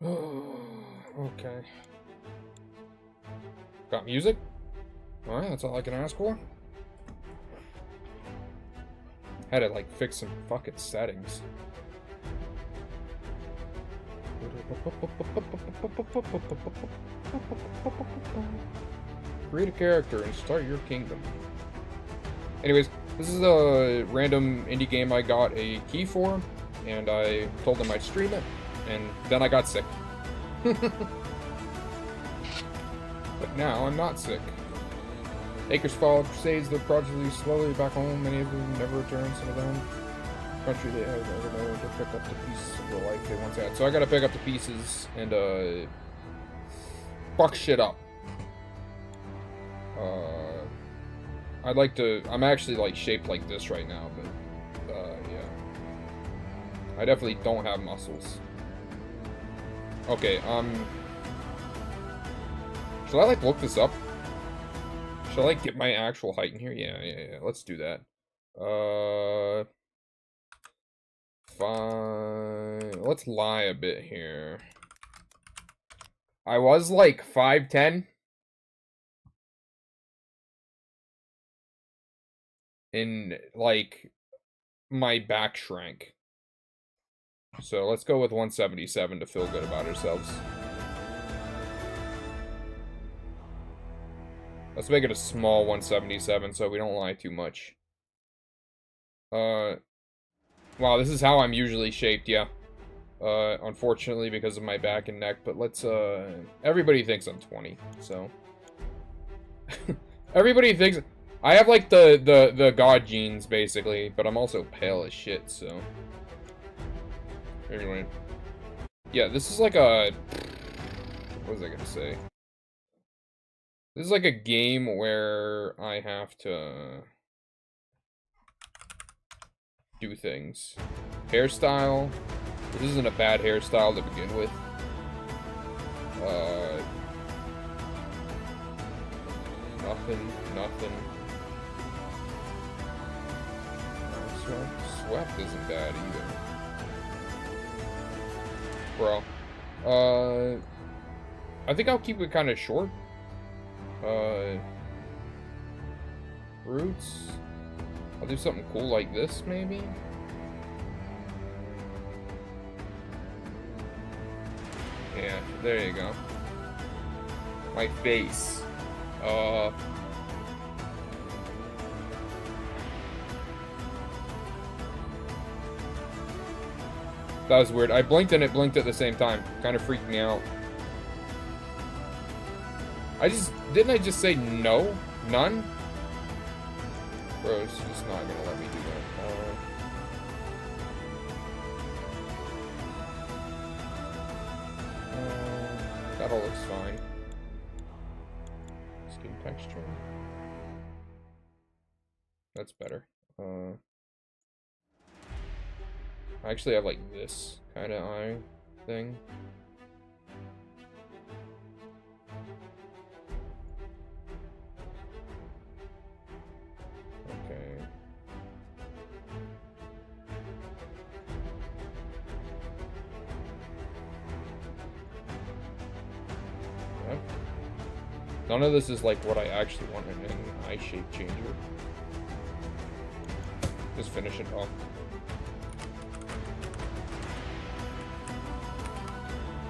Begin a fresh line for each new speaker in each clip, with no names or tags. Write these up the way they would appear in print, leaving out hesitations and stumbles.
Okay. Got music? Alright, that's all I can ask for. Had to, like, fix some fucking settings. Create a character and start your kingdom. Anyways, this is a random indie game I got a key for, and I told them I'd stream it, and then I got sick. But now I'm not sick. Acres Fall Crusades, the project leaves slowly back home. Many of them never return. Some of them country they have never known to pick up the pieces of the life they once had. So I gotta pick up the pieces and fuck shit up. I'd like to. I'm actually like shaped like this right now, but yeah, I definitely don't have muscles. Okay, should I like look this up? Should I like get my actual height in here? Yeah. Let's do that. Fine. Let's lie a bit here. I was like 5'10". And like my back shrank. So let's go with 177 to feel good about ourselves. Let's make it a small 177 so we don't lie too much. Wow, this is how I'm usually shaped, yeah. Unfortunately because of my back and neck, but let's, everybody thinks I'm 20, so. Everybody thinks, I have like the god genes, basically, but I'm also pale as shit, so. Anyway. Yeah, this is like a, what was I gonna say? This is like a game where I have to do things. Hairstyle. This isn't a bad hairstyle to begin with. Nothing. Swept isn't bad either. Bro. I think I'll keep it kind of short. Roots. I'll do something cool like this, maybe? Yeah, there you go. My face. That was weird. I blinked and it blinked at the same time. Kind of freaked me out. Didn't I just say no? None? Bro, it's just not gonna let me do that. That all looks fine. Skin texture. That's better. I actually have like this kind of eye thing. Okay. Yep. None of this is like what I actually want in an eye shape changer. Just finish it off.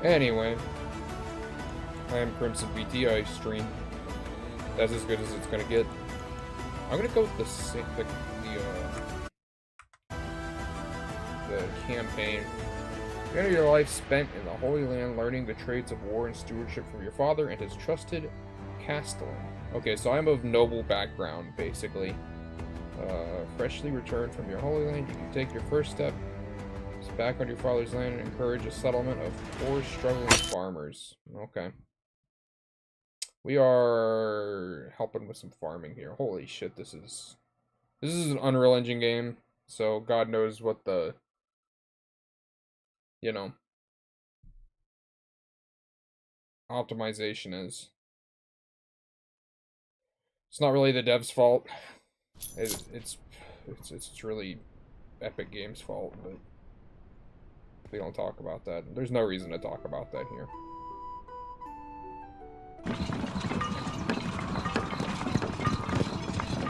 Anyway, I am Crimson BT. I stream. That's as good as it's gonna get. I'm gonna go with the campaign. The end of your life spent in the Holy Land, learning the traits of war and stewardship from your father and his trusted Castellan. Okay, so I'm of noble background, basically. Freshly returned from your Holy Land, you can take your first step back on your father's land and encourage a settlement of poor, struggling farmers. Okay. We are helping with some farming here. Holy shit, this is an Unreal Engine game, so God knows what the, you know, optimization is. It's not really the dev's fault. It's really Epic Games' fault, but We don't talk about that. There's no reason to talk about that here.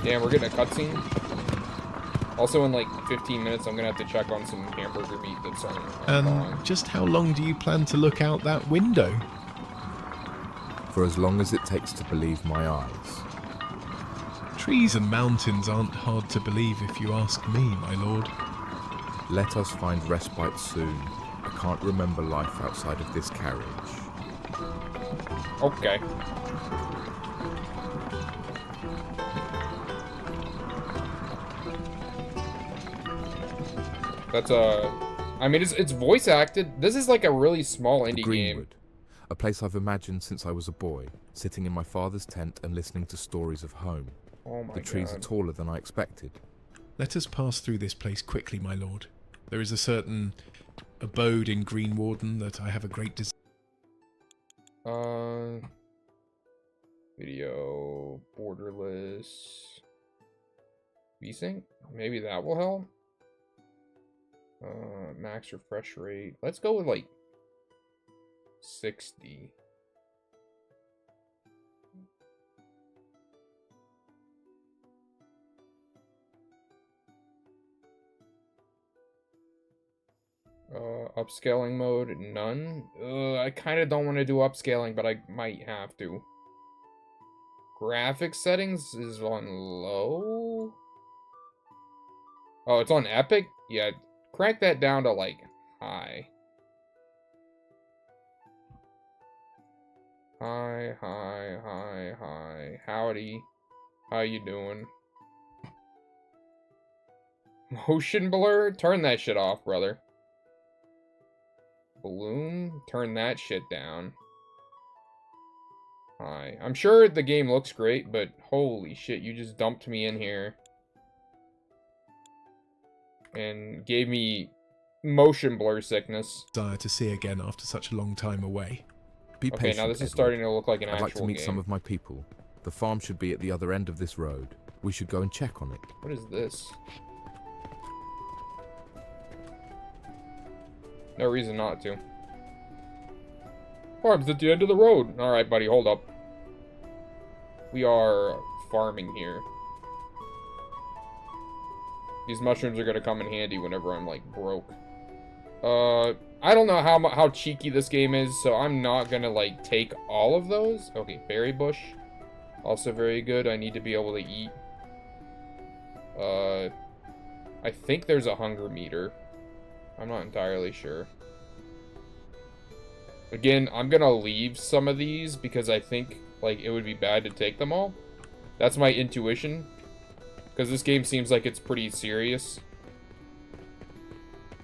Damn, we're getting a cutscene. Also, in like 15 minutes, I'm gonna have to check on some hamburger meat that's on
And just how long do you plan to look out that window?
For as long as it takes to believe my eyes.
Trees and mountains aren't hard to believe if you ask me, my lord.
Let us find respite soon. I can't remember life outside of this carriage.
Okay. That's I mean, it's voice acted. This is like a really small indie game.
Greenwood, a place I've imagined since I was a boy, sitting in my father's tent and listening to stories of home.
Oh my
The trees are
God.
taller than I expected.
Let us pass through this place quickly, my lord. There is a certain abode in Greenwarden that I have a great desire.
Video borderless VSync. Maybe that will help. Max refresh rate. Let's go with like 60. Upscaling mode, none. I kind of don't want to do upscaling, but I might have to. Graphics settings is on low. Oh, it's on epic? Yeah, crank that down to like high. Hi, hi, hi, hi. Howdy. How you doing? Motion blur? Turn that shit off, brother. Balloon? Turn that shit down. Hi. I'm sure the game looks great, but holy shit, you just dumped me in here. And gave me motion blur sickness.
Desire to see again after such a long time away.
Be
Okay,
patient,
now this is
Edward.
starting to look like an
I'd
actual
like to meet
game.
some of my people. The farm should be at the other end of this road. We should go and check on it.
What is this? No reason not to. Farm's at the end of the road. Alright, buddy, hold up. We are farming here. These mushrooms are gonna come in handy whenever I'm, like, broke. I don't know how cheeky this game is, so I'm not gonna, like, take all of those. Okay, berry bush. Also very good. I need to be able to eat. I think there's a hunger meter. I'm not entirely sure. Again, I'm gonna leave some of these because I think, like, it would be bad to take them all. That's my intuition. Because this game seems like it's pretty serious.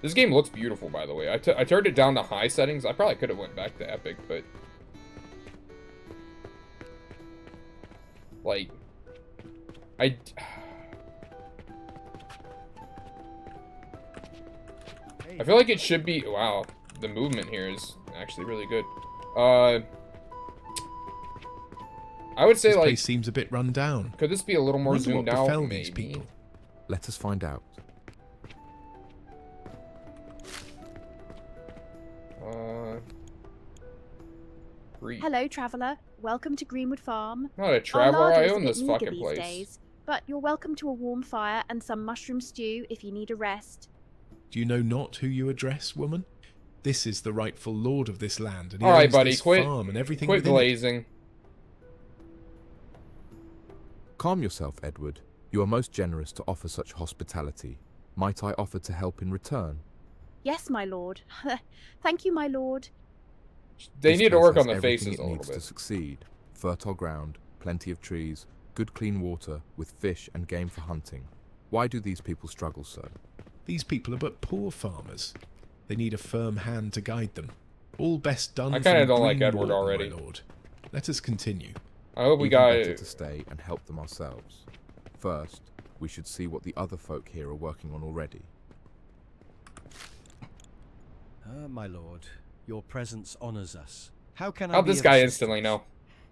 This game looks beautiful, by the way. I turned it down to high settings. I probably could have went back to epic, but... like... I feel like it should be... Wow, the movement here is actually really good. I would say,
This
like...
place seems a bit run down.
Could this be a little more
Wonder what
zoomed
befell
out?
these
Maybe.
people.
Let us find out.
Hello, traveller. Welcome to Greenwood Farm.
Not a
Our
traveler,
larder
I
is a
own
bit
this
meagre
fucking
these
place.
days, but you're welcome to a warm fire and some mushroom stew if you need a rest.
Do you know not who you address, woman? This is the rightful lord of this land, and he
Alright,
owns
buddy,
this
quit-
farm and everything
Quit
within it.
glazing.
Calm yourself, Edward. You are most generous to offer such hospitality. Might I offer to help in return?
Yes, my lord. Thank you, my lord.
They
This
need to
place
work
has
on the
everything
faces a
it
little
needs to
bit.
succeed. Fertile ground, plenty of trees, good clean water, with fish and game for hunting. Why do these people struggle so?
These people are but poor farmers. They need a firm hand to guide them. All best done.
I kinda
from
don't like
Green
Edward
Warden,
already.
my lord. Let us continue.
I hope we
Even
got
better to stay and help them ourselves. First, we should see what the other folk here are working on already.
My lord, your presence honors us. How can I
How'd
be
this
of
guy
assistance?
instantly know?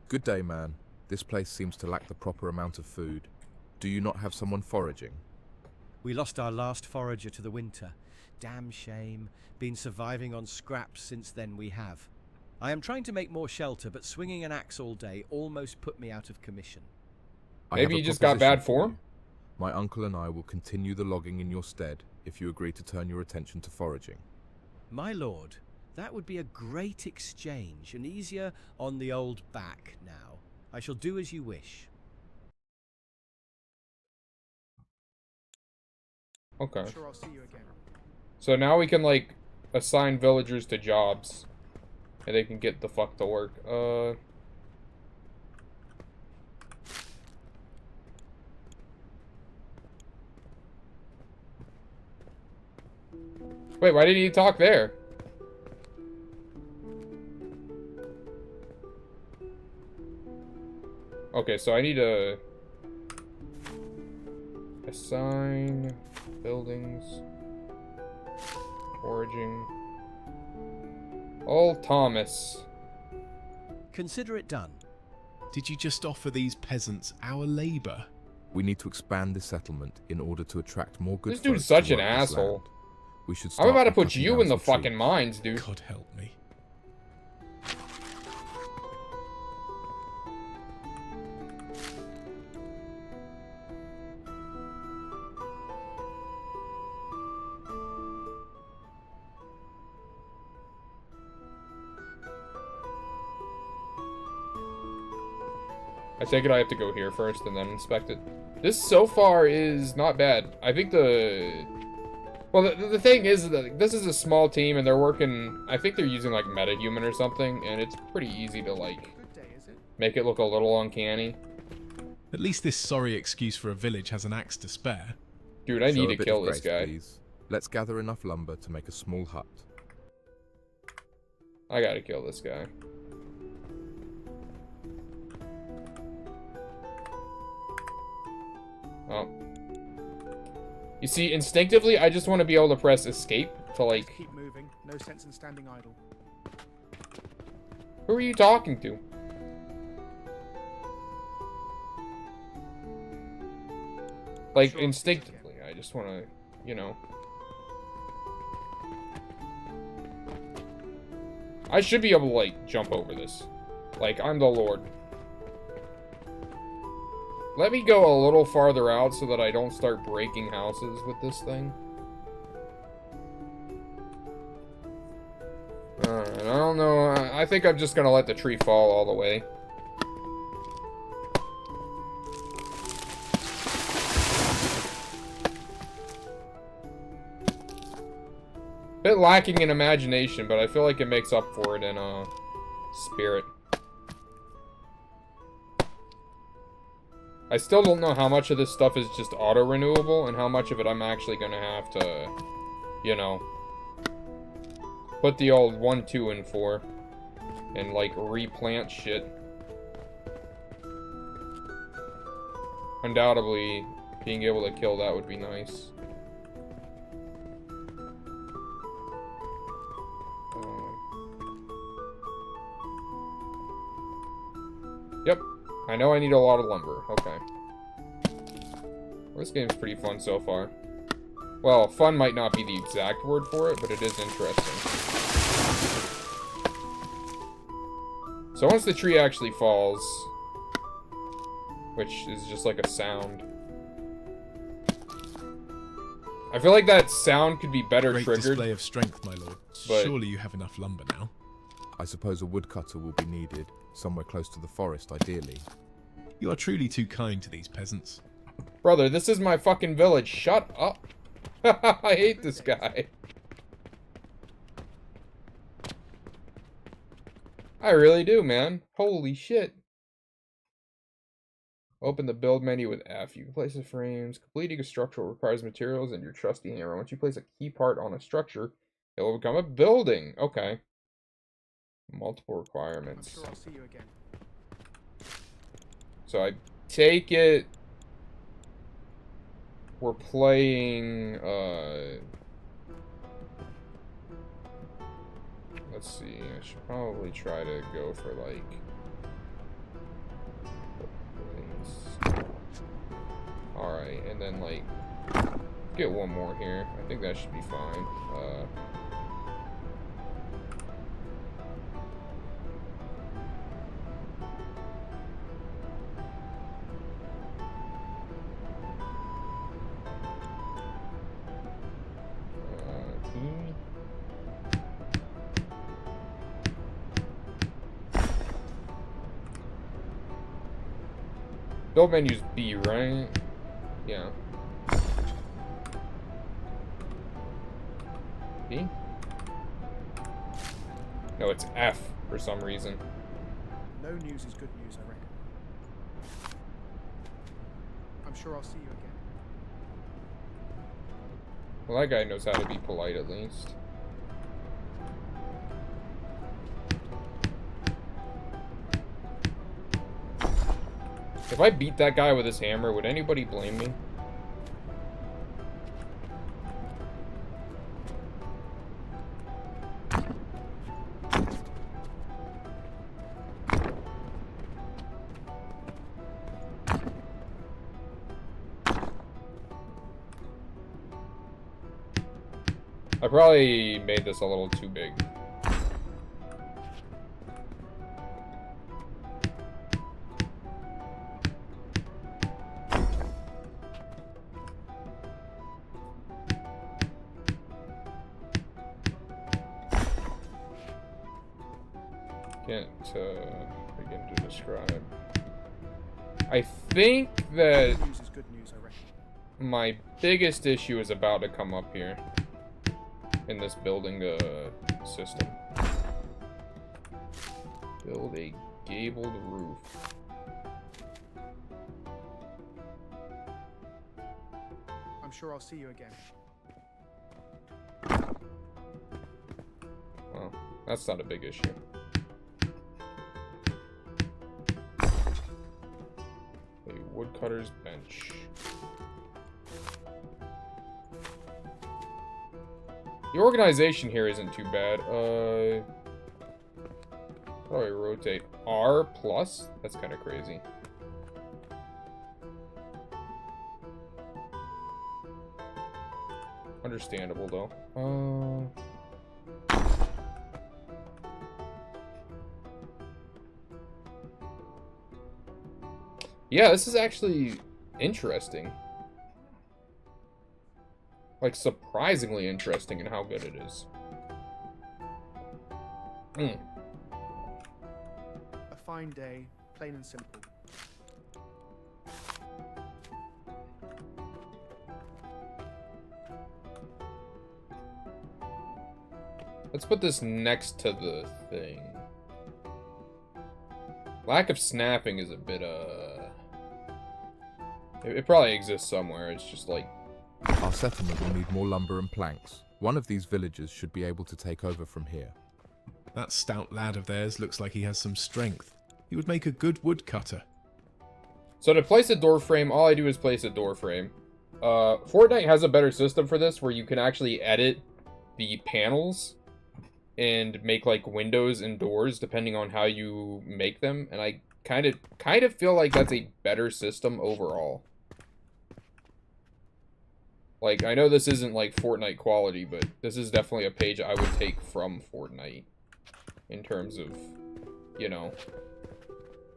Good day, man. This place seems to lack the proper amount of food. Do you not have someone foraging?
We lost our last forager to the winter. damn shame. Been surviving on scraps since then we have. I am trying to make more shelter, but swinging an axe all day almost put me out of commission.
I have
Maybe
a
you just got
proposition
bad
for
form?
you. My uncle and I will continue the logging in your stead if you agree to turn your attention to foraging.
My lord, that would be a great exchange, and easier on the old back now. I shall do as you wish.
Okay.
I'm sure I'll see you again.
So now we can, like, assign villagers to jobs. And they can get the fuck to work. Wait, why didn't you talk there? Okay, so I need to assign buildings, foraging. Old Thomas.
Consider it done.
Did you just offer these peasants our labour?
We need to expand this settlement in order to attract more good
This dude's
folk
such
to
an
work this
asshole.
land. We should
I'm
start
about to
by
put
cutting
you
down
in the
some
fucking
trees.
mines, dude.
God help me.
I take it I have to go here first and then inspect it. This so far is not bad. I think well, the thing is that this is a small team and they're working, I think they're using like MetaHuman or something, and it's pretty easy to like
Good day, is it?
make it look a little uncanny.
At least this sorry excuse for a village has an axe to spare.
Dude, I
Show
need
a
to
bit
kill
of
this
grace,
guy.
Please. Let's gather enough lumber to make a small hut.
I gotta kill this guy. Oh. You see, instinctively, I just want to be able to press escape to, like...
Keep moving. No sense in standing idle.
Who are you talking to? Like,
Sure, I'll see you
instinctively, I just want to, you know... I should be able to, like, jump over this. Like, I'm the Lord. Let me go a little farther out so that I don't start breaking houses with this thing. Alright, I don't know. I think I'm just gonna let the tree fall all the way. Bit lacking in imagination, but I feel like it makes up for it in spirit. I still don't know how much of this stuff is just auto-renewable and how much of it I'm actually gonna have to, you know, put the old 1-2 in for and, like, replant shit. Undoubtedly, being able to kill that would be nice. Yep. I know I need a lot of lumber. Okay. Well, this game's pretty fun so far. Well, fun might not be the exact word for it, but it is interesting. So once the tree actually falls, which is just like a sound, I feel like that sound could be better
Great
triggered.
display of strength, my lord.
But-
Surely you have enough lumber now.
I suppose a woodcutter will be needed, somewhere close to the forest, ideally.
You are truly too kind to these peasants.
Brother, this is my fucking village. Shut up. I hate this guy. I really do, man. Holy shit. Open the build menu with F. You can place the frames. Completing a structure requires materials and your trusty hammer. Once you place a key part on a structure, it will become a building. Okay. Multiple
I'm
requirements.
sure I'll see you again.
So I take it we're playing, let's see, I should probably try to go for, like, alright, and then, like, Get one more here. I think that should be fine. Build menu's B, right? Yeah. B? No, it's F for some reason.
No news is good news, I reckon. I'm sure I'll see you again.
Well, that guy knows how to be polite at least. If I beat that guy with his hammer, would anybody blame me? I probably made this a little too big. Can't begin to describe. I think that
No news is good news, I reckon.
my biggest issue is about to come up here in this building system. Build a gabled roof.
I'm sure I'll see you again.
Well, that's not a big issue. A woodcutter's bench. The organization here isn't too bad. How do I rotate? R plus? That's kind of crazy. Understandable though. Yeah, this is actually interesting. Like, surprisingly interesting in how good it is.
A fine day, plain and simple.
Let's put this next to the thing. Lack of snapping is a bit, it probably exists somewhere, it's just like...
Our settlement will need more lumber and planks. One of these villagers should be able to take over from here.
That stout lad of theirs looks like he has some strength. He would make a good woodcutter.
So to place a door frame, all I do is place a door frame. Fortnite has a better system for this, where you can actually edit the panels and make like windows and doors depending on how you make them, and I kind of feel like that's a better system overall. Like, I know this isn't like Fortnite quality, but this is definitely a page I would take from Fortnite in terms of, you know,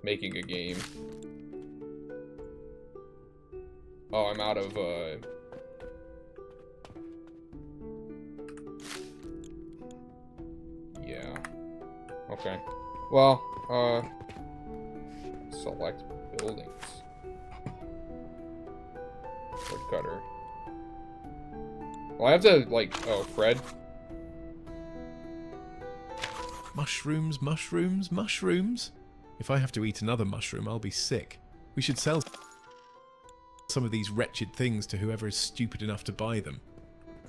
making a game. Oh, I'm out of yeah. Okay. Well, select buildings. Woodcutter. Well, I have to, like, oh, Fred.
Mushrooms, mushrooms, mushrooms. If I have to eat another mushroom, I'll be sick. We should sell some of these wretched things to whoever is stupid enough to buy them.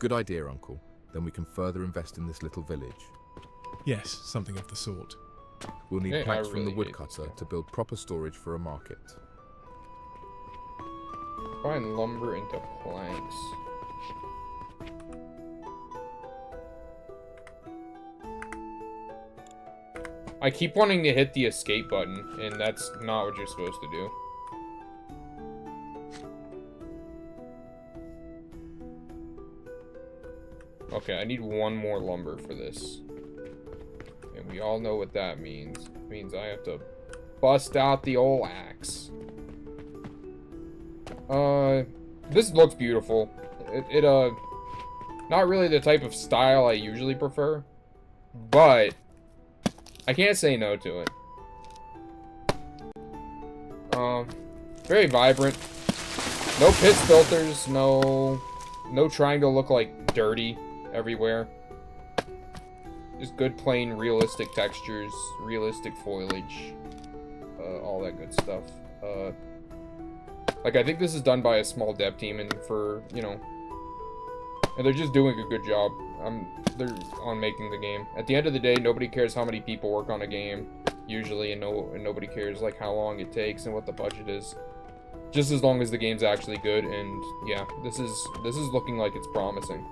Good idea, Uncle. Then we can further invest in this little village.
Yes, something of the sort.
We'll need
Yeah, I
planks from
really
the woodcutter to build proper storage for a market.
Combine lumber into planks. I keep wanting to hit the escape button, and that's not what you're supposed to do. Okay, I need one more lumber for this. And we all know what that means. It means I have to bust out the old axe. This looks beautiful. Not really the type of style I usually prefer, but I can't say no to it. Very vibrant. No pitch filters, no trying to look like dirty everywhere. Just good, plain, realistic textures, realistic foliage, all that good stuff. Like, I think this is done by a small dev team, and for, you know, and they're just doing a good job. They're on making the game. At the end of the day, nobody cares how many people work on a game, usually, and nobody cares, like, how long it takes and what the budget is. Just as long as the game's actually good, and yeah, this is looking like it's promising.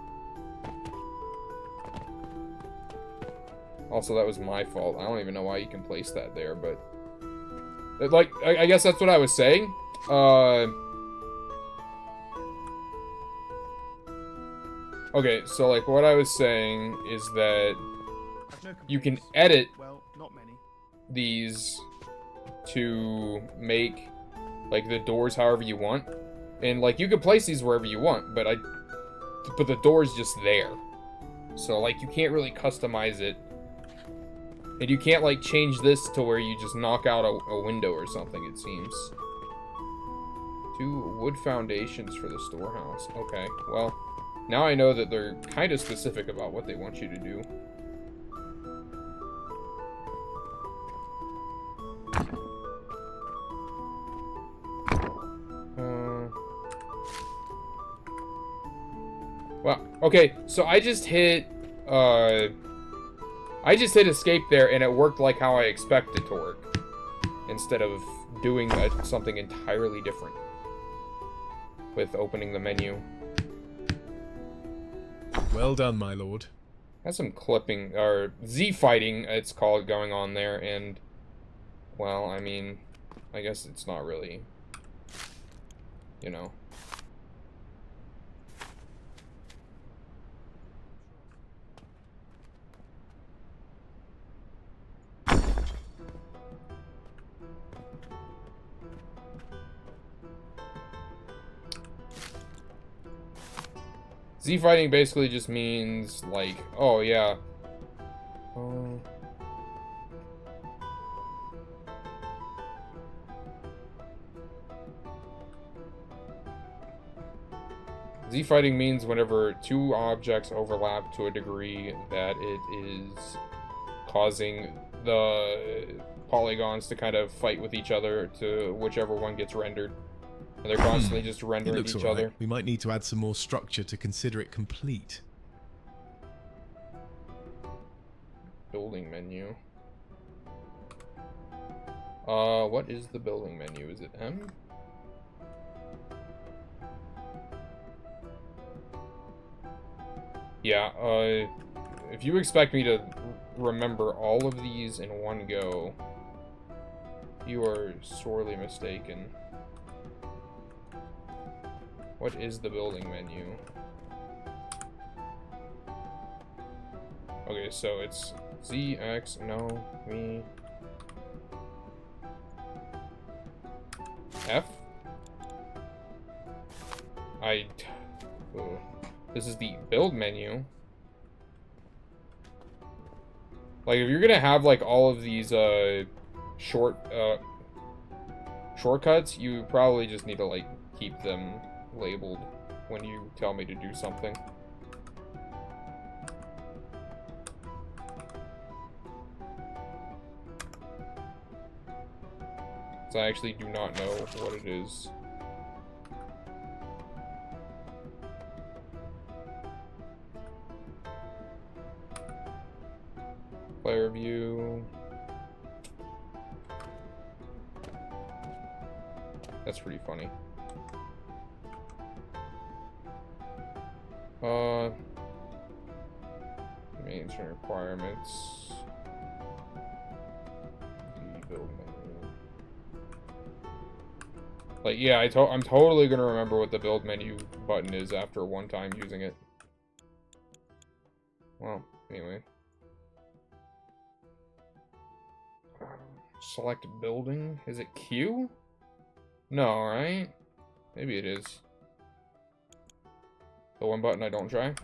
Also, that was my fault. I don't even know why you can place that there, but like, I guess that's what I was saying. Okay, so like what I was saying is that
I've no
you can
complaints.
edit
Well, not many.
these to make like the doors however you want, and like you can place these wherever you want, but the door's just there, so like you can't really customize it, and you can't like change this to where you just knock out a window or something. It seems 2 wood foundations for the storehouse. Okay, well now I know that they're kind of specific about what they want you to do. Well, okay, so I just hit escape there, and it worked like how I expected to work, instead of doing something entirely different with opening the menu.
Well done, my lord.
Has some clipping, or Z-fighting, it's called, going on there, and, well, I mean, I guess it's not really, you know. Z-fighting basically just means, like, oh, yeah. Z-fighting means whenever 2 objects overlap to a degree that it is causing the polygons to kind of fight with each other to whichever one gets rendered. And they're constantly just
It
rendering
looks
each
alright.
other.
We might need to add some more structure to consider it complete.
Building menu. What is the building menu? Is it M? Yeah, if you expect me to remember all of these in one go, you are sorely mistaken. What is the building menu? Okay, so it's Z, X, no, me, F? This is the build menu. Like, if you're gonna have, like, all of these, shortcuts, you probably just need to, like, keep them labeled when you tell me to do something. So I actually do not know what it is. Player view. That's pretty funny. Maintenance requirements. The build menu. Like, yeah, I'm totally gonna remember what the build menu button is after one time using it. out. Anyway. Select building. Is it Q? No, right? Maybe it is. The one button I don't try.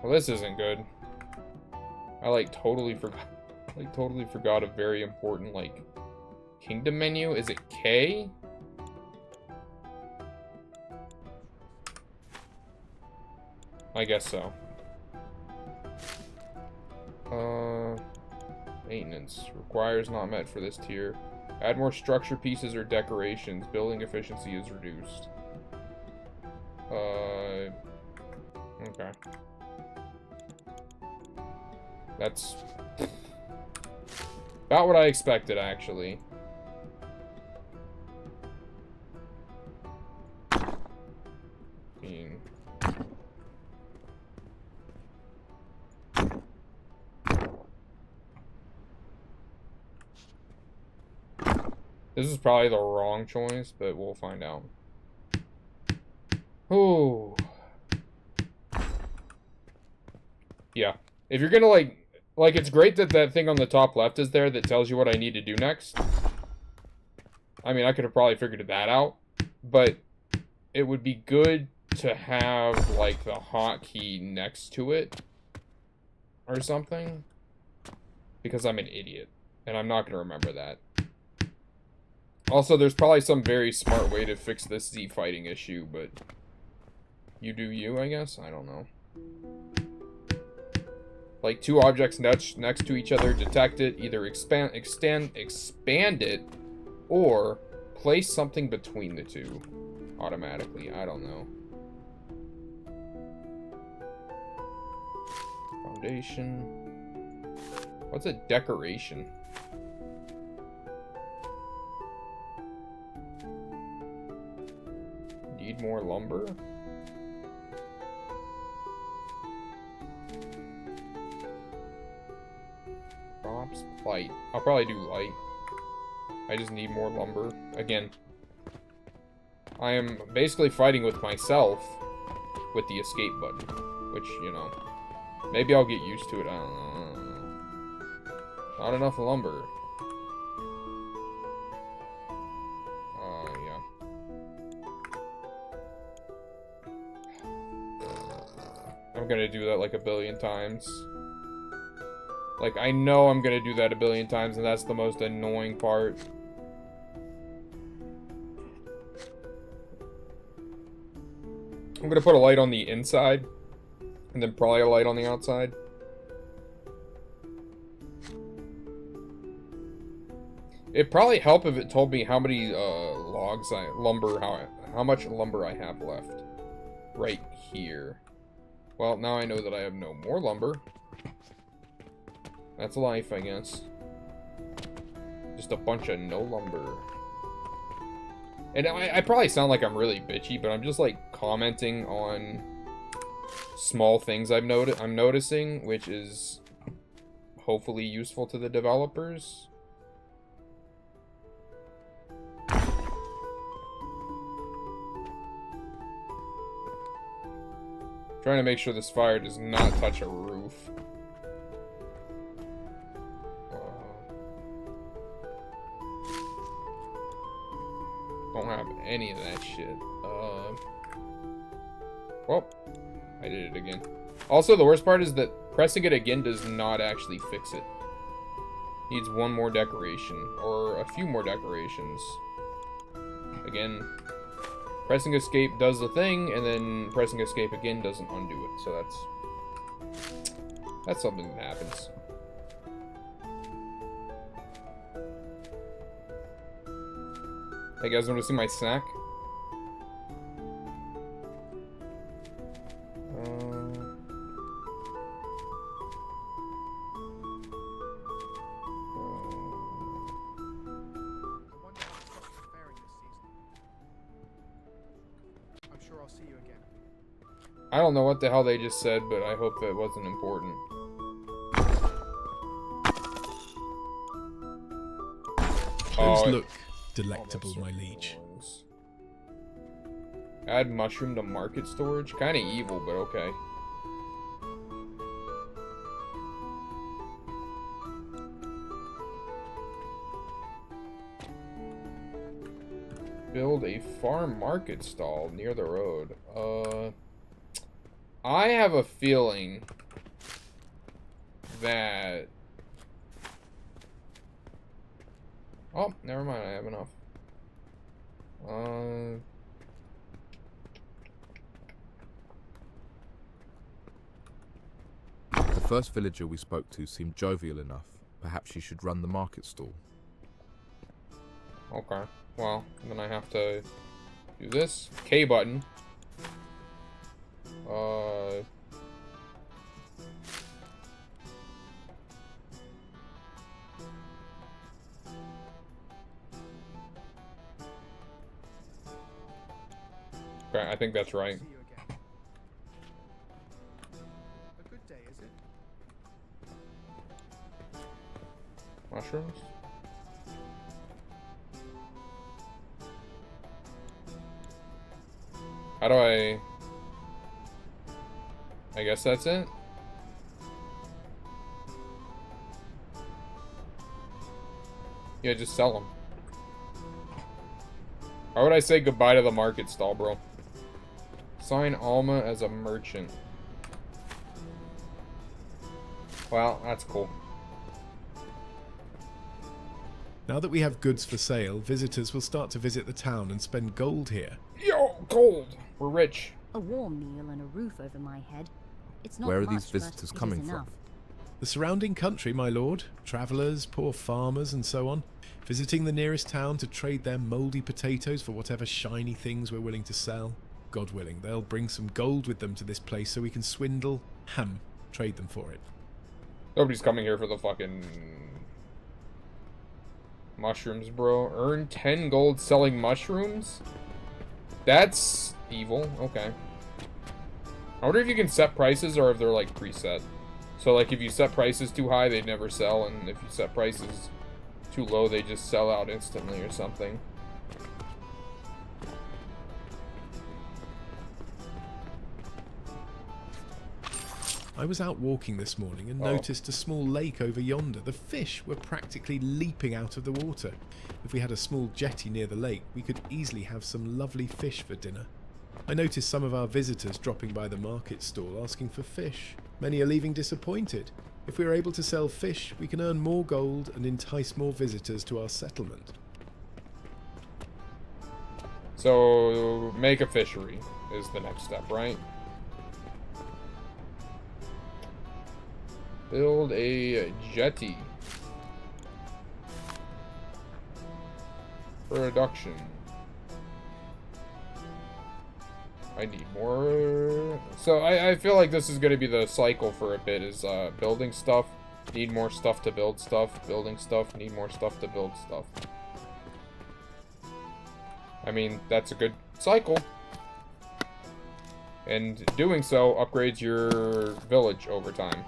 Well, this isn't good. I totally forgot a very important kingdom menu. Is it K? I guess so. Maintenance requires not met for this tier. Add more structure pieces or decorations. Building efficiency is reduced. Okay. That's about what I expected, actually. This is probably the wrong choice, but we'll find out. Oh. Yeah. If you're gonna it's great that that thing on the top left is there that tells you what I need to do next. I mean, I could have probably figured that out, but it would be good to have, the hotkey next to it or something, because I'm an idiot, and I'm not going to remember that. Also, there's probably some very smart way to fix this Z fighting issue, but you do you, I guess? I don't know. Two objects next to each other, detect it, either expand it, or place something between the two automatically. I don't know. Foundation. What's a decoration? Need more lumber? Props, light. I'll probably do light. I just need more lumber. Again, I am basically fighting with myself with the escape button, which, maybe I'll get used to it. I don't know. Not enough lumber. Yeah. I'm gonna do that a billion times. I know I'm gonna do that a billion times, and that's the most annoying part. I'm gonna put a light on the inside, and then probably a light on the outside. It'd probably help if it told me how many how much lumber I have left. Right here. Well, now I know that I have no more lumber. That's life, I guess. Just a bunch of no lumber. And I probably sound like I'm really bitchy, but I'm just commenting on small things I'm noticing, which is hopefully useful to the developers. Trying to make sure this fire does not touch a roof. Don't have any of that shit. Well, I did it again. Also, the worst part is that pressing it again does not actually fix it. Needs one more decoration, or a few more decorations. Again, pressing escape does the thing, and then pressing escape again doesn't undo it. So that's something that happens. Hey guys, want to see my snack?
sure I'll see you again.
I don't know what the hell they just said, but I hope that wasn't important.
Those
Oh,
look
almost
delectable, my
certainly
liege.
was. Add mushroom to market storage? Kinda evil, but okay. Build a farm market stall near the road. I have a feeling that... Oh, never mind, I have enough.
The first villager we spoke to seemed jovial enough. Perhaps she should run the market stall.
Okay. Well, then I have to do this. K button. Okay, I think that's right.
See you again. A good day, is it?
Mushrooms? How do I guess that's it? Yeah, just sell them. Why would I say goodbye to the market stall, bro? Sign Alma as a merchant. Well, that's cool.
Now that we have goods for sale, visitors will start to visit the town and spend gold here.
Yo, gold! We're rich.
A warm meal and a roof over my head. It's not
Where are
much,
these
but
visitors
it is
coming from?
enough.
The surrounding country, my lord. Travellers, poor farmers, and so on. Visiting the nearest town to trade their mouldy potatoes for whatever shiny things we're willing to sell. God willing, they'll bring some gold with them to this place so we can swindle, trade them for it.
Nobody's coming here for the fucking mushrooms, bro. Earn 10 gold selling mushrooms? That's evil. Okay. I wonder if you can set prices or if they're like preset. So like if you set prices too high, they'd never sell, and if you set prices too low, they just sell out instantly or something.
I was out walking this morning and noticed a small lake over yonder. The fish were practically leaping out of the water. If we had a small jetty near the lake, we could easily have some lovely fish for dinner. I noticed some of our visitors dropping by the market stall asking for fish. Many are leaving disappointed. If we are able to sell fish, we can earn more gold and entice more visitors to our settlement.
So make a fishery is the next step, right? Build a jetty. Production. I need more. So I feel like this is going to be the cycle for a bit, is building stuff, need more stuff to build stuff, building stuff, need more stuff to build stuff. I mean, that's a good cycle. And doing so upgrades your village over time.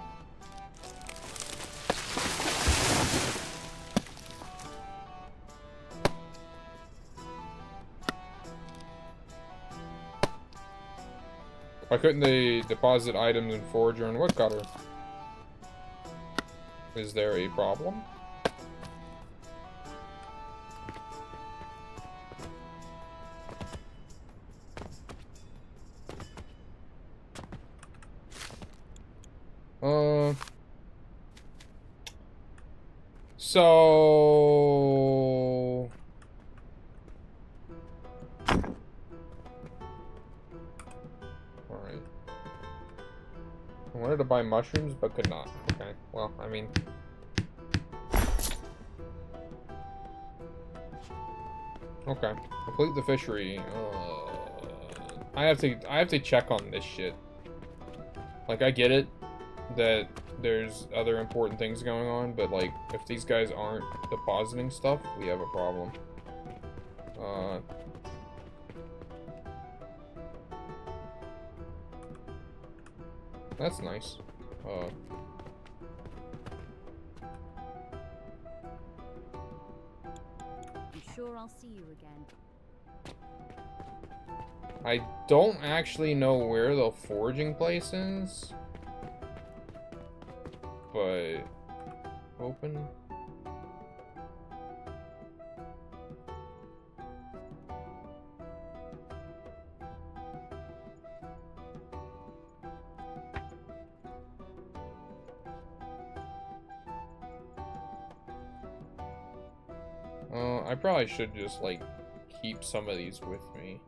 Why couldn't they deposit items in Forager and Woodcutter? Is there a problem? So... Alright. I wanted to buy mushrooms, but could not. Okay, well, I mean... Okay, complete the fishery. I have to check on this shit. Like, I get it that there's other important things going on, but like, if these guys aren't depositing stuff, we have a problem. That's nice.
I'm sure I'll see you again.
I don't actually know where the foraging place is. But... Open? I probably should just, like, keep some of these with me.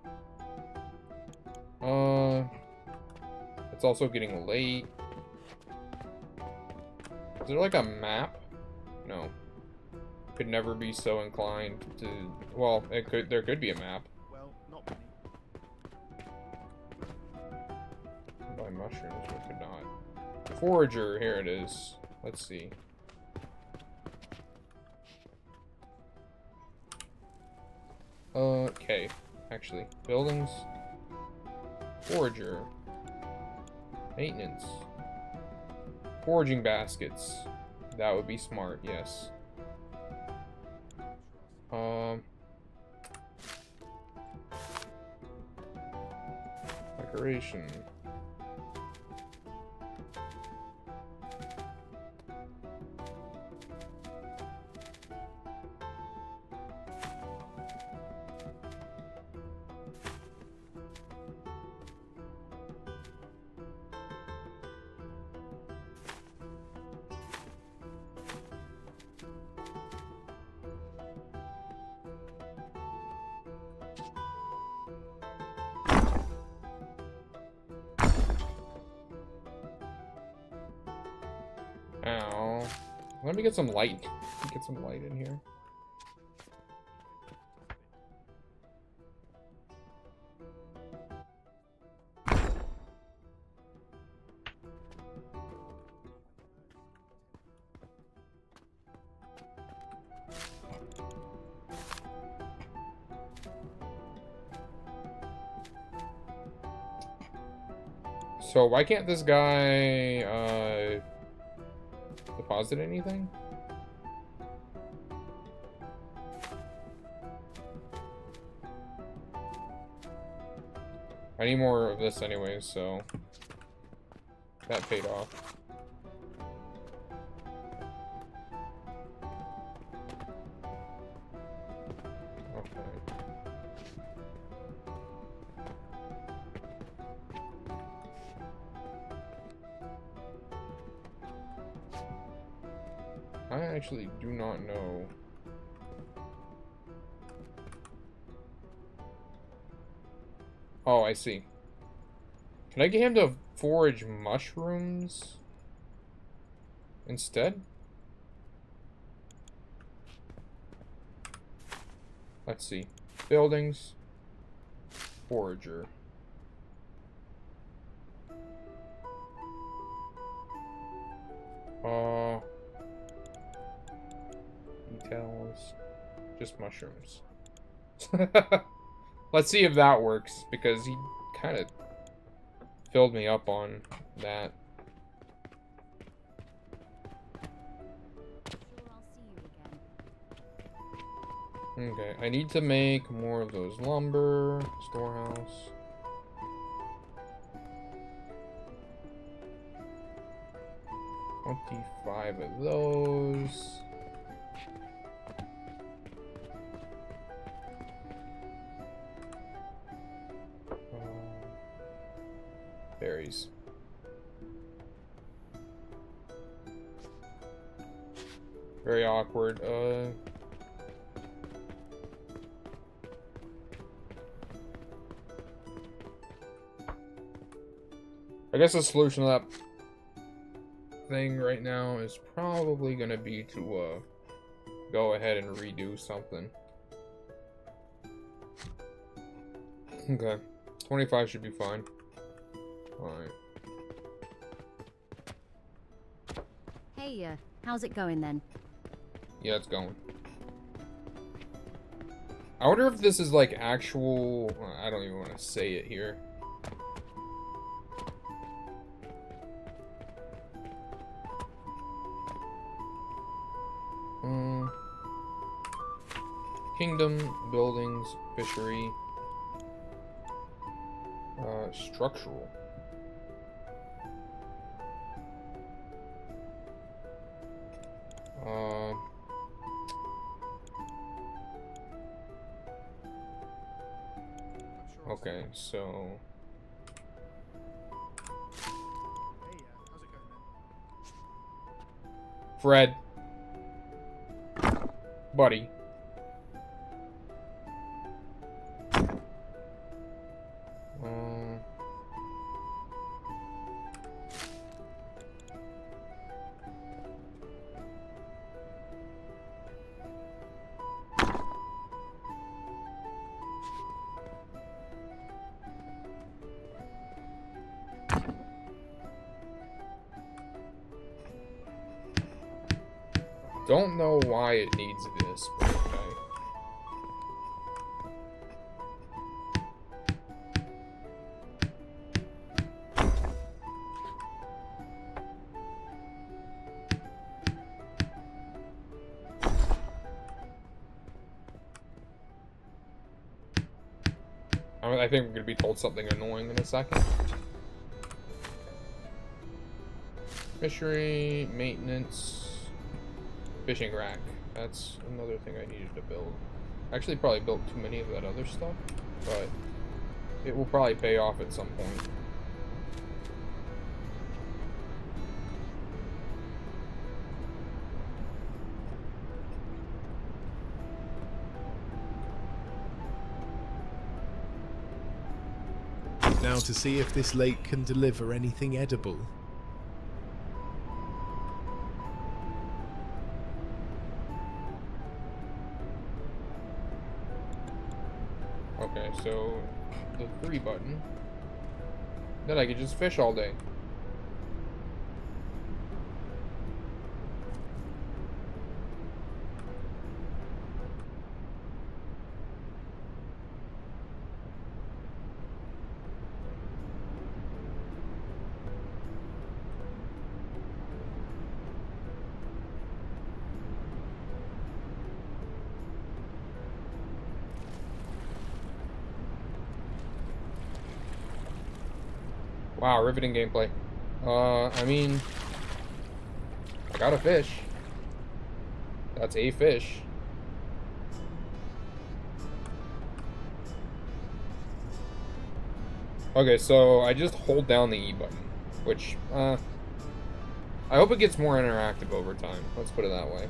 It's also getting late. Is there, like, a map? No. Could never be so inclined to... Well, there could be a map.
Well, not many.
Buy mushrooms, but could not. Forager, here it is. Let's see. Okay. Actually, buildings. Forager. Maintenance. Foraging baskets. That would be smart, yes. Decoration. Ow. Let me get some light. Get some light in here. So why can't this guy, deposit anything? I need more of this anyway, so that paid off. Okay. I actually do not know. Oh, I see. Can I get him to forage mushrooms instead? Let's see. Buildings. Forager. Details. Just mushrooms. Let's see if that works, because he kind of filled me up on that.
Sure I'll see you again.
Okay, I need to make more of those lumber, storehouse. $25 of those. Berries. Very awkward. I guess the solution to that thing right now is probably gonna be to go ahead and redo something. Okay, 25 should be fine. Alright.
Hey, how's it going then?
Yeah, it's going. I wonder if this is like actual... I don't even want to say it here. Kingdom, buildings, fishery, structural. Okay, so
Hey, how's it going, man?
Fred, buddy. Don't know why it needs this, but okay. I think we're gonna be told something annoying in a second. Fishery, maintenance, fishing rack. That's another thing I needed to build. Actually, probably built too many of that other stuff, but it will probably pay off at some point.
Now to see if this lake can deliver anything edible.
Okay, so the 3 button. Then I could just fish all day. Wow, riveting gameplay. I mean, I got a fish. That's a fish. Okay, so I just hold down the E button, which, I hope it gets more interactive over time. Let's put it that way.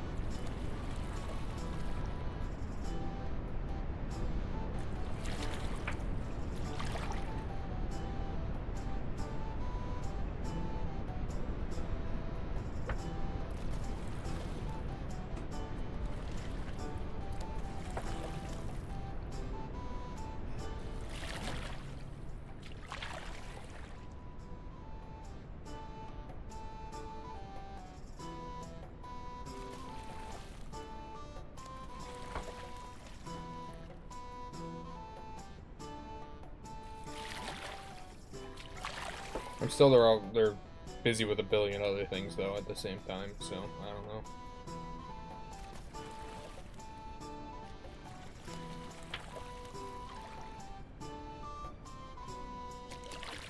I'm still they're busy with a billion other things though at the same time, so I don't know.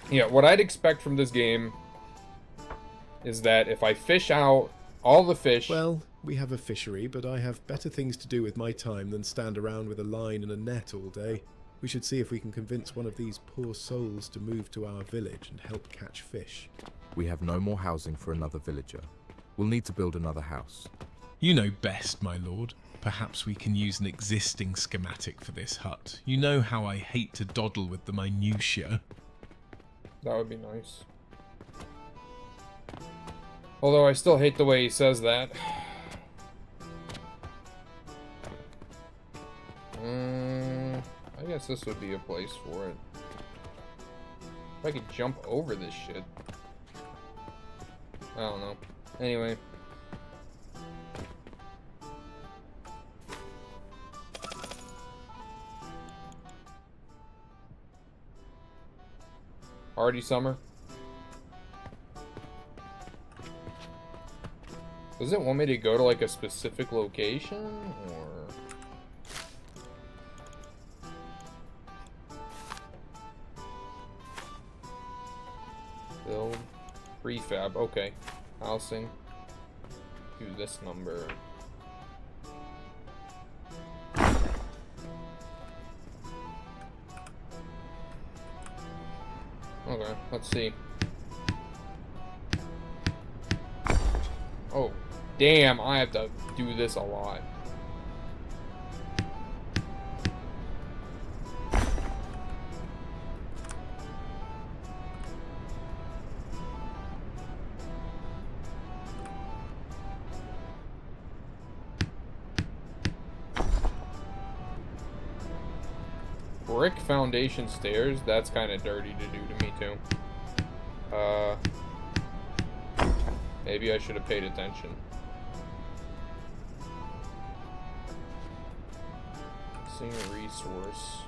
Yeah, what I'd expect from this game is that if I fish out all the fish...
Well, we have a fishery, but I have better things to do with my time than stand around with a line and a net all day. We should see if we can convince one of these poor souls to move to our village and help catch fish.
We have no more housing for another villager. We'll need to build another house.
You know best, my lord. Perhaps we can use an existing schematic for this hut. You know how I hate to dawdle with the minutiae.
That would be nice. Although I still hate the way he says that. I guess this would be a place for it. If I could jump over this shit. I don't know. Anyway. Already summer? Does it want me to go to like a specific location or Build. Prefab. Okay. Housing. Do this number. Okay, let's see. Oh, damn, I have to do this a lot. Brick foundation stairs, that's kind of dirty to do to me too. Maybe I should have paid attention. Seeing a resource.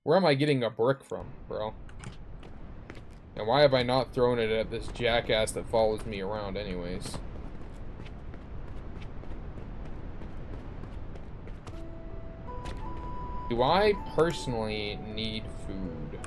Where am I getting a brick from, bro? And why have I not thrown it at this jackass that follows me around anyways? Do I personally need food?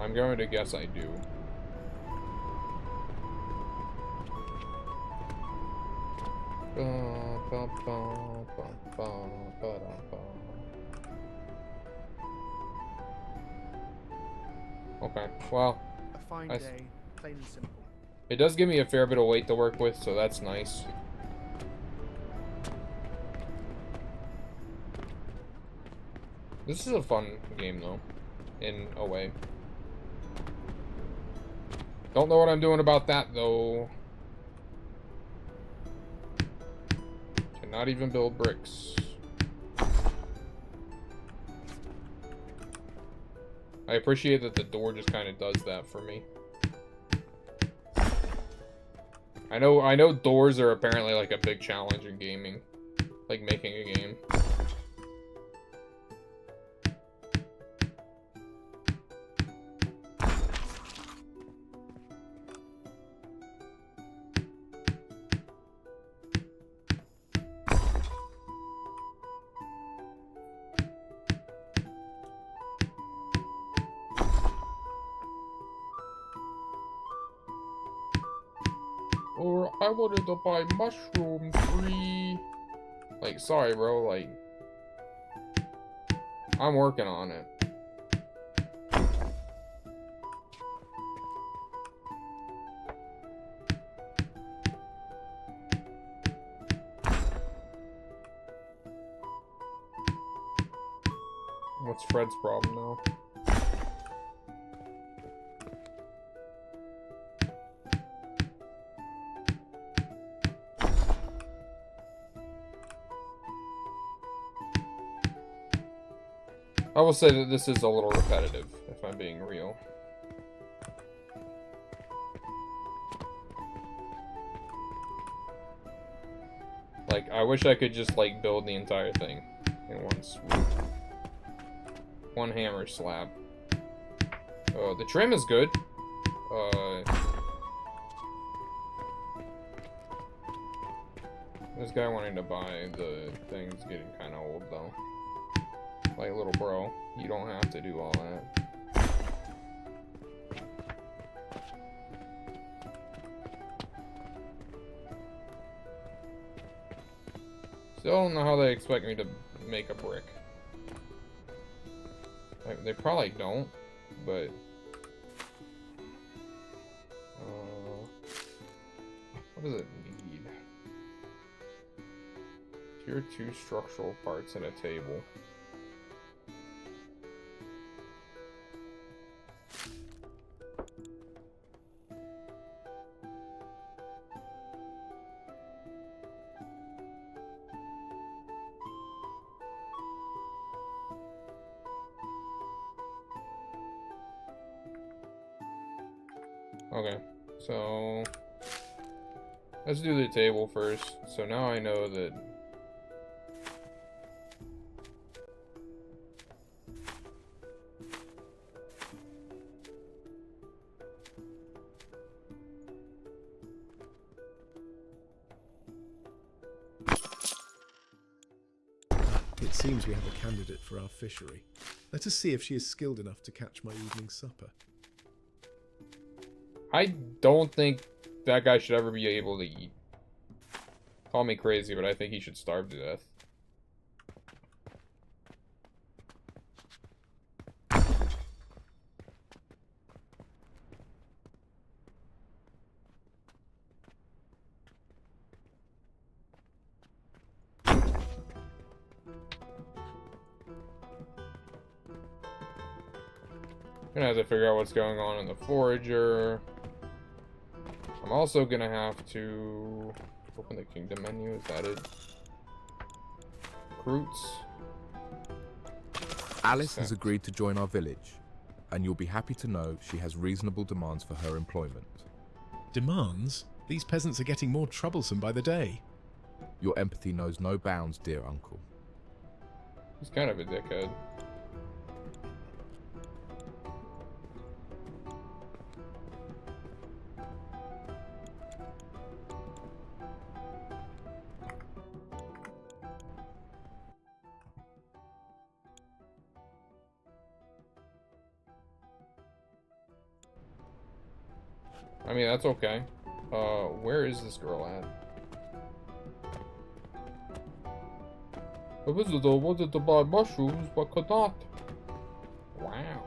I'm going to guess I do. Okay, well,
A fine day, plain and simple.
it does give me a fair bit of weight to work with, so that's nice. This is a fun game, though, in a way. Don't know what I'm doing about that, though. Cannot even build bricks. I appreciate that the door just kind of does that for me. I know doors are apparently like a big challenge in gaming. Like making a game. Or I wanted to buy mushroom free. Like, sorry, bro. Like, I'm working on it. What's Fred's problem now? I will say that this is a little repetitive, if I'm being real. Like, I wish I could just, like, build the entire thing in one swoop. One hammer slab. The trim is good. This guy wanting to buy the thing's getting kind of old, though. Like, little bro, you don't have to do all that. Still don't know how they expect me to make a brick. Like, they probably don't, but... what does it need? Tier 2 structural parts and a table. Okay, so let's do the table first. So now I know that
It seems we have a candidate for our fishery. Let us see if she is skilled enough to catch my evening supper.
I don't think that guy should ever be able to eat. Call me crazy, but I think he should starve to death. Gonna have to figure out what's going on in the forager. I'm also gonna have to open the kingdom menu. Is that it? Recruits.
Alice has agreed to join our village, and you'll be happy to know she has reasonable demands for her employment.
Demands? These peasants are getting more troublesome by the day.
Your empathy knows no bounds, dear uncle.
He's kind of a dickhead. I mean, that's okay. Where is this girl at? I wanted to buy mushrooms, but could not. Wow.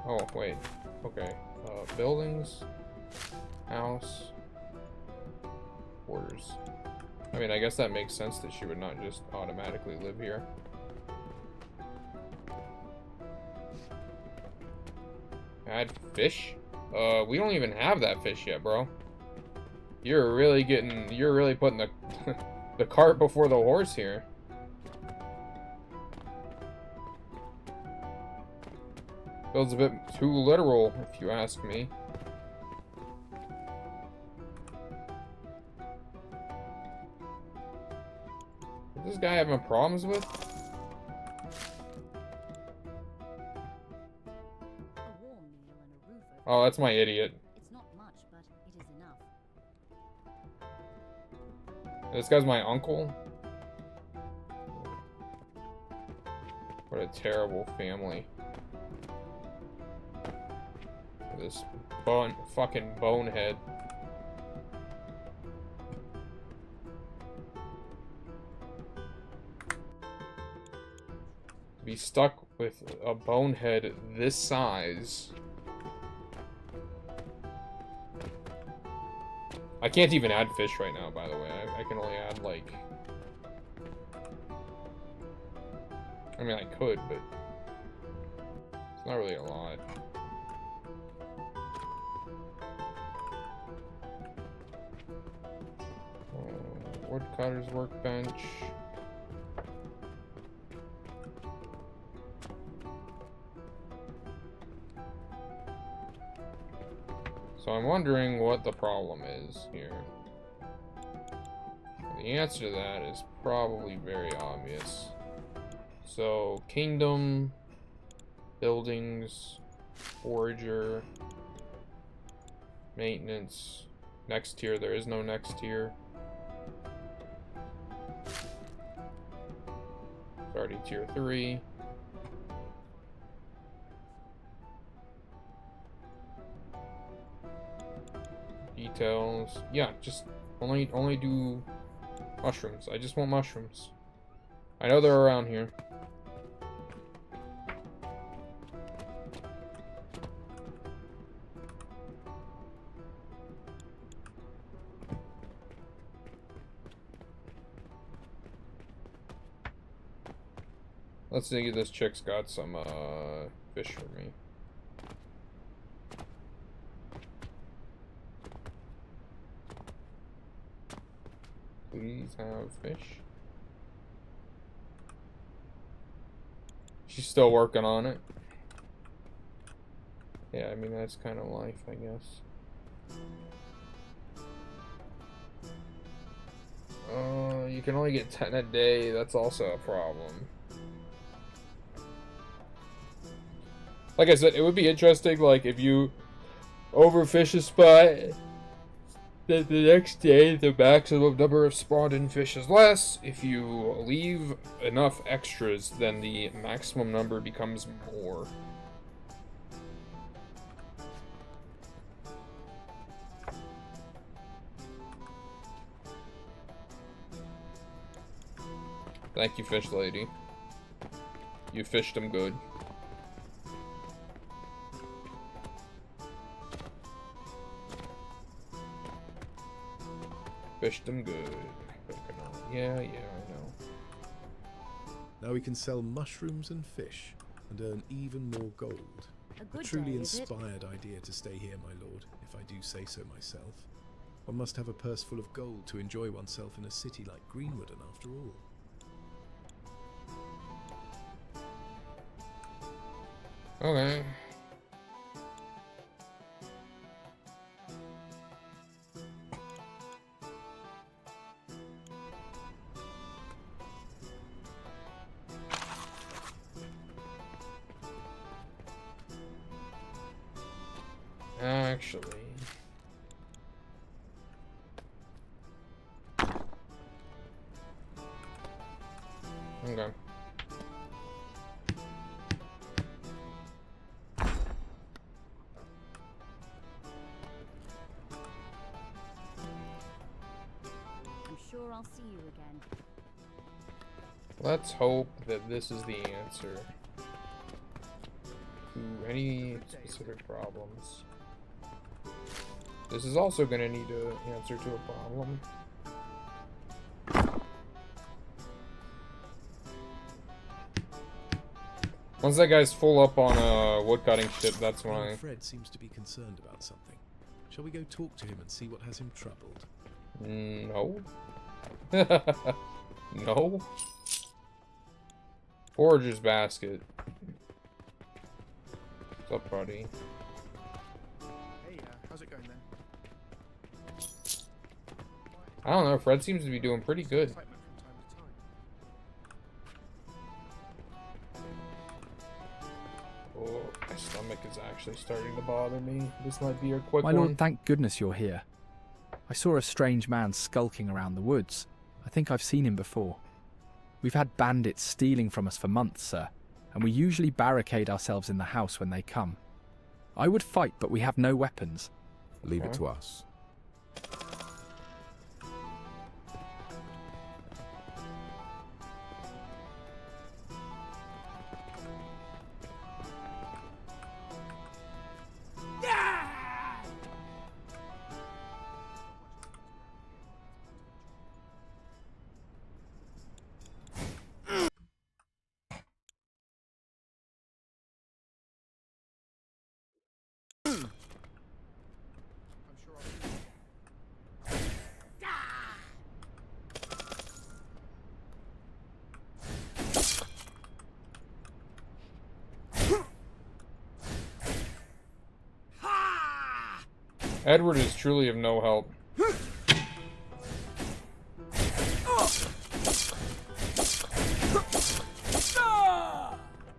Oh, wait. Okay. Buildings. House. Quarters. I mean, I guess that makes sense that she would not just automatically live here. Add fish? We don't even have that fish yet, bro. You're really putting the the cart before the horse here. Feels a bit too literal, if you ask me. Is this guy having problems with? Oh, that's my idiot.
It's not much, but it is enough.
This guy's my uncle. What a terrible family. This fucking bonehead. To be stuck with a bonehead this size. I can't even add fish right now, by the way. I can only add, like... I mean, I could, but... It's not really a lot. Woodcutter's workbench. So I'm wondering what the problem is here. The answer to that is probably very obvious. So, kingdom, buildings, forager, maintenance, next tier. There is no next tier. It's already tier 3. Details. Yeah, just only do mushrooms. I just want mushrooms. I know they're around here. Let's see if this chick's got some fish for me. Please have fish. She's still working on it. Yeah, I mean, that's kind of life, I guess. You can only get 10 a day. That's also a problem. Like I said, it would be interesting, like, if you overfish a spot Then the next day, the maximum number of spawned-in fish is less. If you leave enough extras, then the maximum number becomes more. Thank you, fish lady. You fished them good. Fished them good. Yeah, I know.
Now we can sell mushrooms and fish and earn even more gold.
A good
truly
day, is it?
inspired idea to stay here, my lord, if I do say so myself. One must have a purse full of gold to enjoy oneself in a city like Greenwood, after all.
Okay. Actually. Okay.
I'm sure I'll see you again.
Let's hope that this is the answer to any specific problems. This is also going to need an answer to a problem. Once that guy's full up on woodcutting shit, that's when I...
Fred seems to be concerned about something. Shall we go talk to him and see what has him troubled?
No. No. Forager's basket. What's up, buddy?
Hey, how's it going there?
I don't know, Fred seems to be doing pretty good.
Excitement from time to time.
Oh, my stomach is actually starting to bother me. This might be a quick
My
one.
lord, thank goodness you're here. I saw a strange man skulking around the woods. I think I've seen him before. We've had bandits stealing from us for months, sir, and we usually barricade ourselves in the house when they come. I would fight, but we have no weapons.
Leave it to us.
I'm sure I'll...
Edward is truly of no help.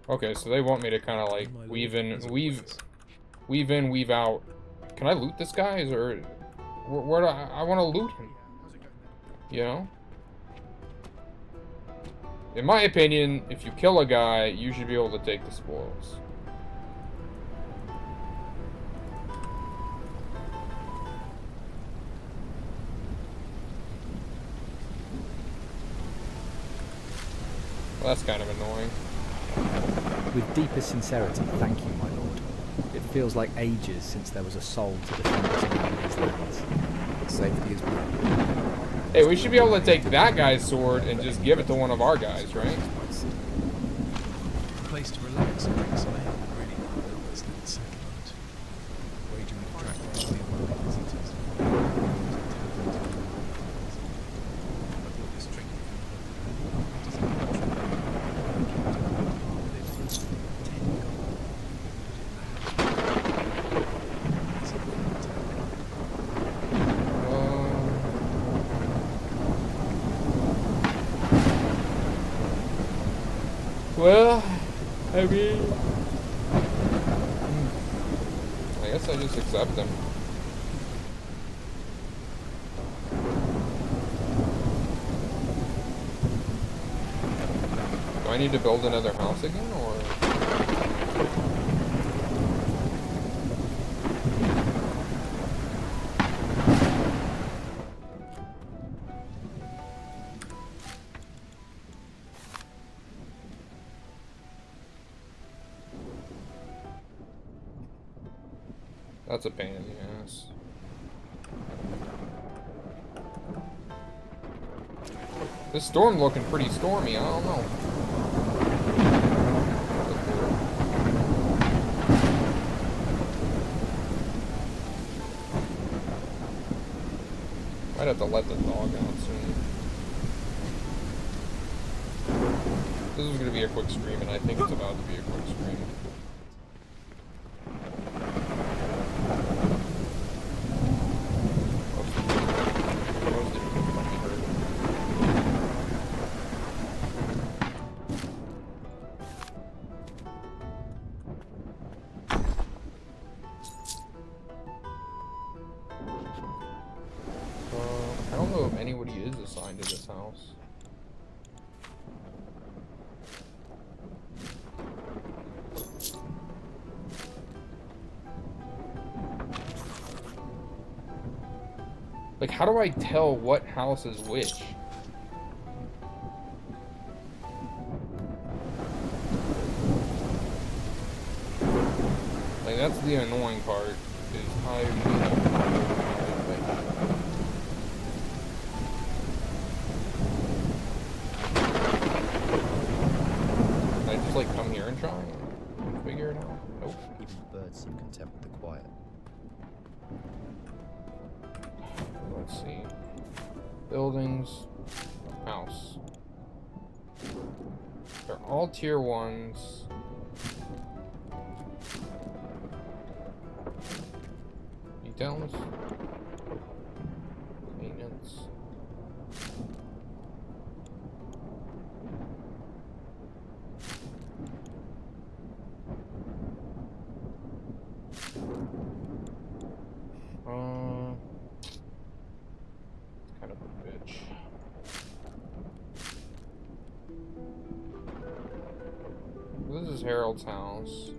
Okay, so they want me to kind of like weave in, weave out. Can I loot this guy? Or where do I want to loot him?
How's it going there?
You know? In my opinion, if you kill a guy, you should be able to take the spoils. Well, that's kind of annoying.
With deepest sincerity, thank you, my lord. It feels like ages since there was a soul to defend us around these lands.
Safety is paramount.
Hey, we should be able to take that guy's sword and just give it to one of our guys, right?
A place to relax and drink some ale would really help this little settlement. Wager we'd attract mostly unwelcome visitors. I bought this drink
Well, I mean... I guess I just accept them. I need to build another house again, or? That's a pain in the ass. This storm looking pretty stormy, I don't know. Might have to let the dog out soon. This is gonna be a quick stream, and I think it's about to be a quick stream. I don't know if anybody is assigned to this house. Like, how do I tell what house is which? Like, that's the annoying part, is I really don't know. Can I just, like, come here and try and figure it out? Nope.
Even the birds seem content with the quiet.
Let's see. Buildings. House. They're all tier 1s. Details. Maintenance. Kind of a bitch. This is Harold's house.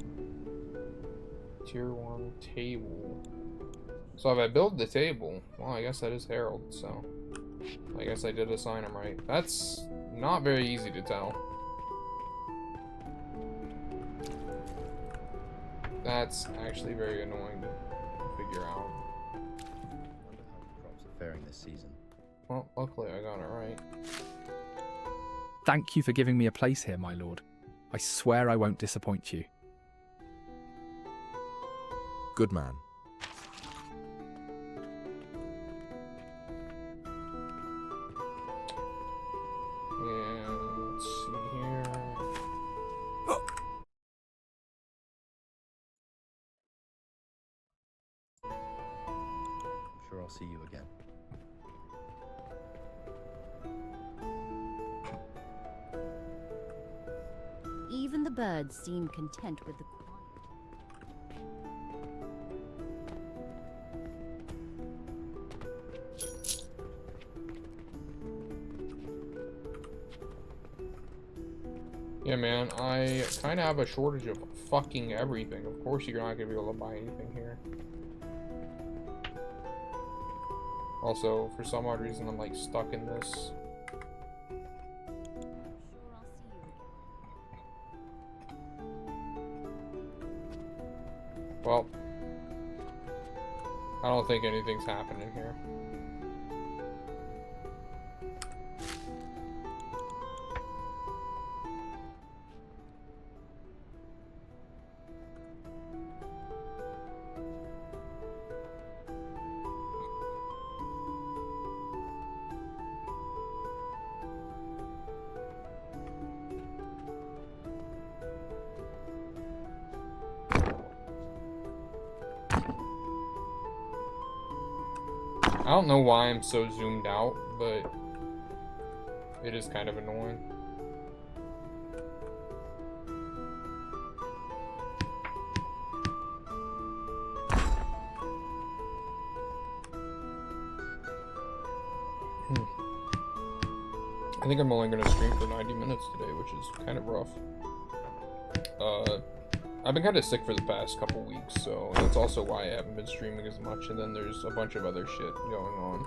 Tier 1 table. So if I build the table, well, I guess that is Harold, so I guess I did assign him right. That's not very easy to tell. That's actually very annoying to figure out.
I wonder how the crops are faring this season.
Well, luckily I got it right.
Thank you for giving me a place here, my lord. I swear I won't disappoint you.
Good man.
And let's see here.
I'm sure I'll see you again.
Even the birds seem content with the quiet.
Yeah, man, I kind of have a shortage of fucking everything. Of course you're not going to be able to buy anything here. Also, for some odd reason, I'm, like, stuck in this. Well, I don't think anything's happening here. I don't know why I'm so zoomed out, but it is kind of annoying. I think I'm only gonna stream for 90 minutes today, which is kind of rough. I've been kind of sick for the past couple weeks, so that's also why I haven't been streaming as much, and then there's a bunch of other shit going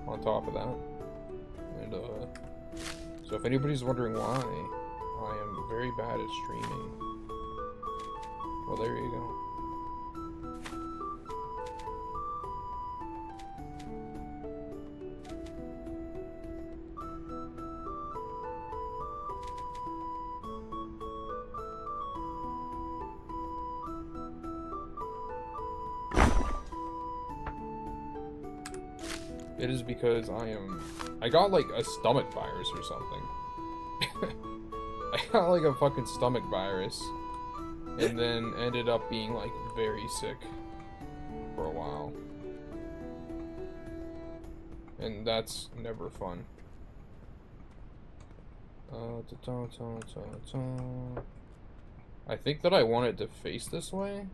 on top of that. And, so if anybody's wondering why, I am very bad at streaming. Well, there you go. It is because I got like a stomach virus or something. I got like a fucking stomach virus, and then ended up being like very sick for a while. And that's never fun. I think that I want it to face this way.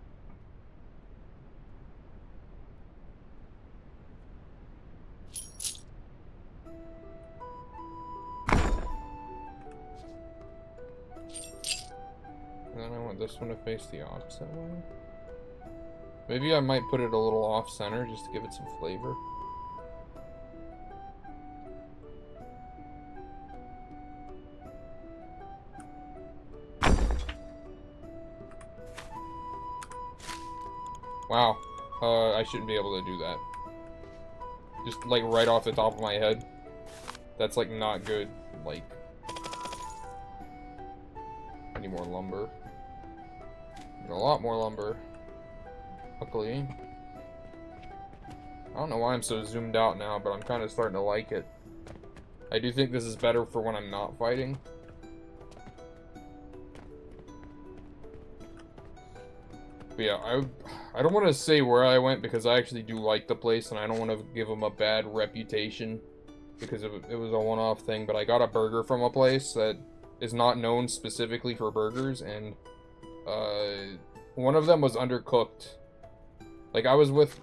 And then I want this one to face the opposite way. Maybe I might put it a little off-center just to give it some flavor. Wow. I shouldn't be able to do that. Just, like, right off the top of my head. That's, like, not good. Like... I need more lumber. Need a lot more lumber. Luckily. I don't know why I'm so zoomed out now, but I'm kind of starting to like it. I do think this is better for when I'm not fighting. But yeah, I don't want to say where I went because I actually do like the place and I don't want to give them a bad reputation because it was a one-off thing, but I got a burger from a place that is not known specifically for burgers, and one of them was undercooked. Like, I was with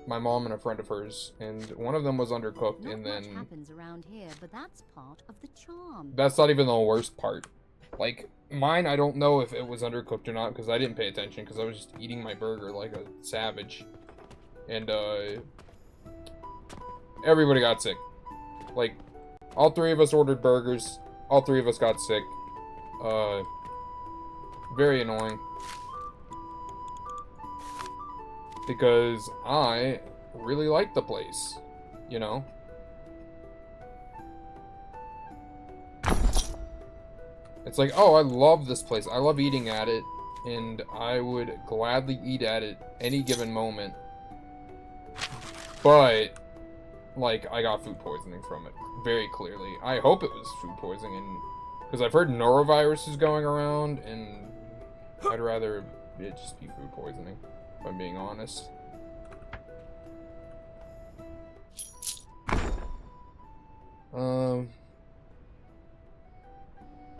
my mom and a friend of hers, and one of them was undercooked,
Not
and
much
then
happens around here, but that's part of the charm.
that's not even the worst part. Like, mine, I don't know if it was undercooked or not, because I didn't pay attention, because I was just eating my burger like a savage. And, everybody got sick. Like, all three of us ordered burgers. All three of us got sick. Very annoying. Because I really like the place, you know? It's like, oh, I love this place. I love eating at it, and I would gladly eat at it any given moment. But, like, I got food poisoning from it, very clearly. I hope it was food poisoning, because I've heard norovirus is going around, and I'd rather it just be food poisoning, if I'm being honest.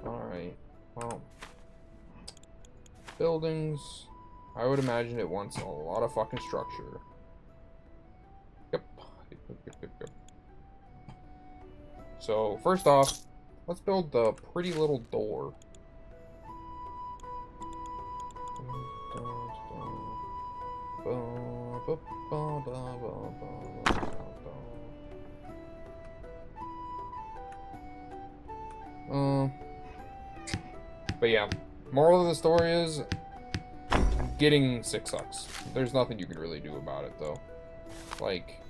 Alright, well, buildings, I would imagine it wants a lot of fucking structure. Yep. So, first off, let's build the pretty little door. But yeah, moral of the story is, getting sick sucks. There's nothing you can really do about it, though. Like,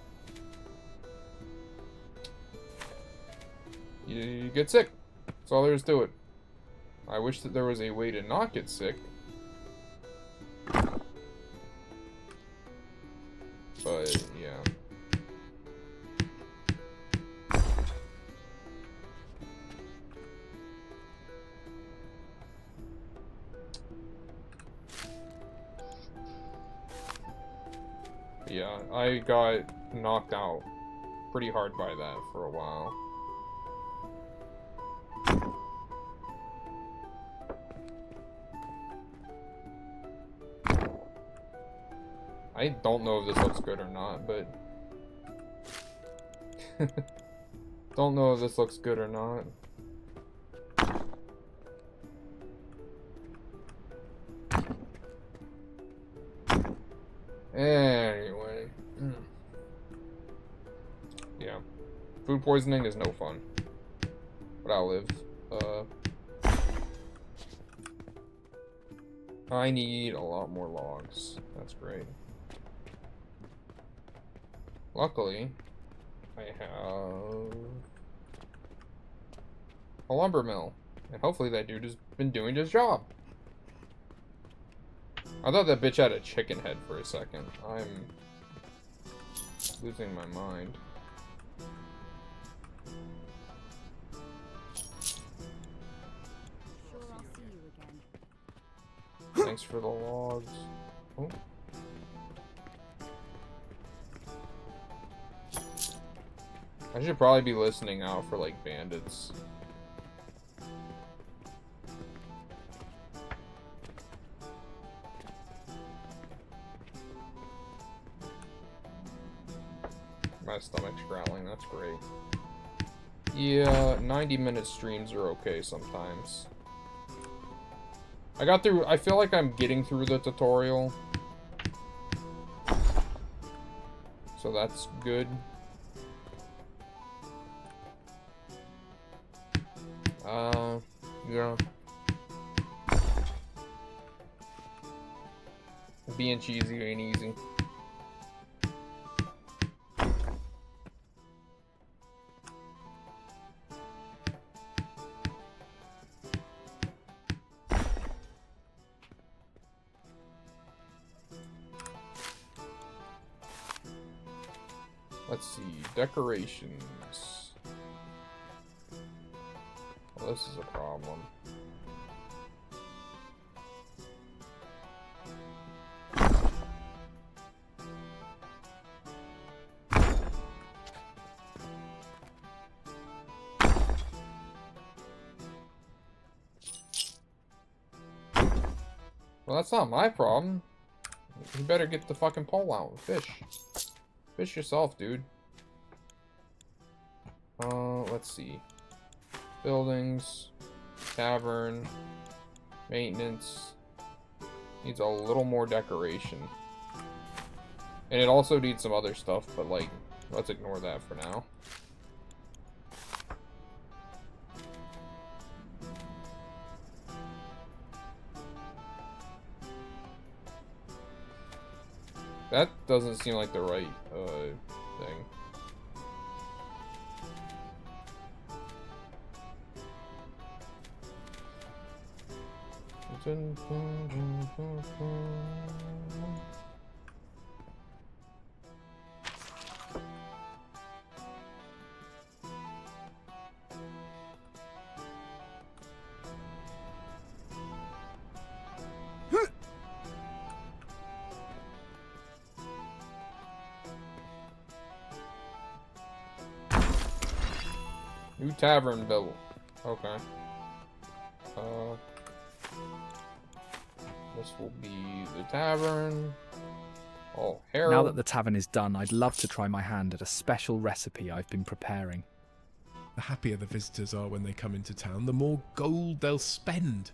you get sick. That's all there is to it. I wish that there was a way to not get sick. But, yeah. Yeah, I got knocked out pretty hard by that for a while. I don't know if this looks good or not, but... Don't know if this looks good or not. Anyway. Yeah. Food poisoning is no fun. But I'll live. I need a lot more logs. That's great. Luckily, I have a lumber mill. And hopefully that dude has been doing his job. I thought that bitch had a chicken head for a second. I'm losing my mind.
Sure, I'll see you again.
Thanks for the logs. Oh. I should probably be listening out for like bandits. My stomach's growling, that's great. Yeah, 90-minute streams are okay sometimes. I feel like I'm getting through the tutorial. So that's good. Yeah. Being cheesy ain't easy. Let's see, decorations. Well, this is a problem. Well, that's not my problem. You better get the fucking pole out and fish. Fish yourself, dude. Let's see. Buildings, tavern, maintenance. Needs a little more decoration. And it also needs some other stuff, but like, let's ignore that for now. That doesn't seem like the right thing. New tavern built. Okay. This will be the tavern. Oh, Harold.
Now that the tavern is done, I'd love to try my hand at a special recipe I've been preparing.
The happier the visitors are when they come into town, the more gold they'll spend.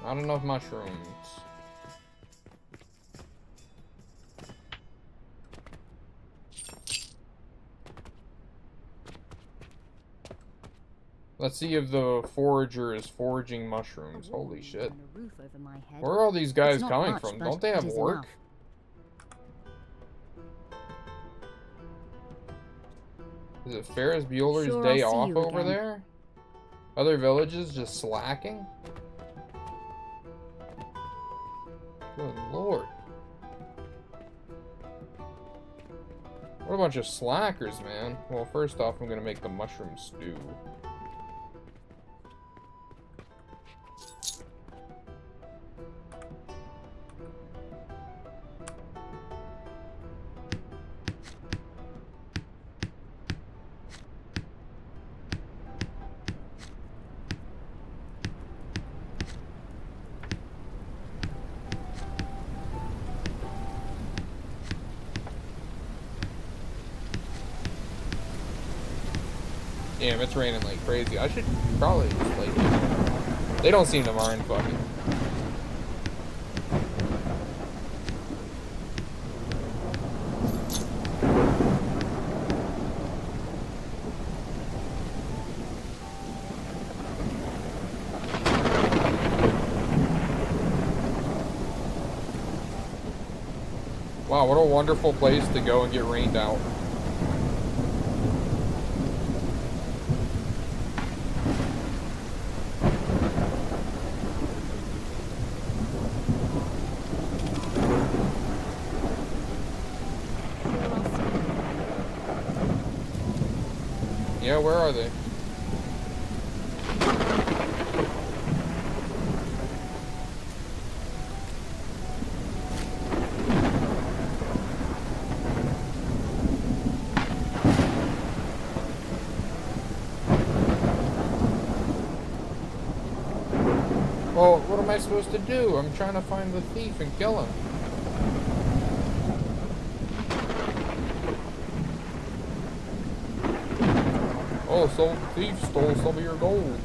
Not enough mushrooms. Let's see if the forager is foraging mushrooms. Holy shit.
And a roof over my head.
Where are all these guys
It's not
coming
much,
from?
but
Don't they
it
have
is
work?
enough.
Is it Ferris Bueller's
Sure,
day
I'll see
off
you
over
again.
there? Other villages just slacking? Good lord. What a bunch of slackers, man. Well, first off, I'm gonna make the mushroom stew. Damn, it's raining like crazy. I should probably just, like... They don't seem to mind, fucking. Wow, what a wonderful place to go and get rained out. Yeah, where are they? Well, what am I supposed to do? I'm trying to find the thief and kill him. Oh, so the thief stole some of your gold.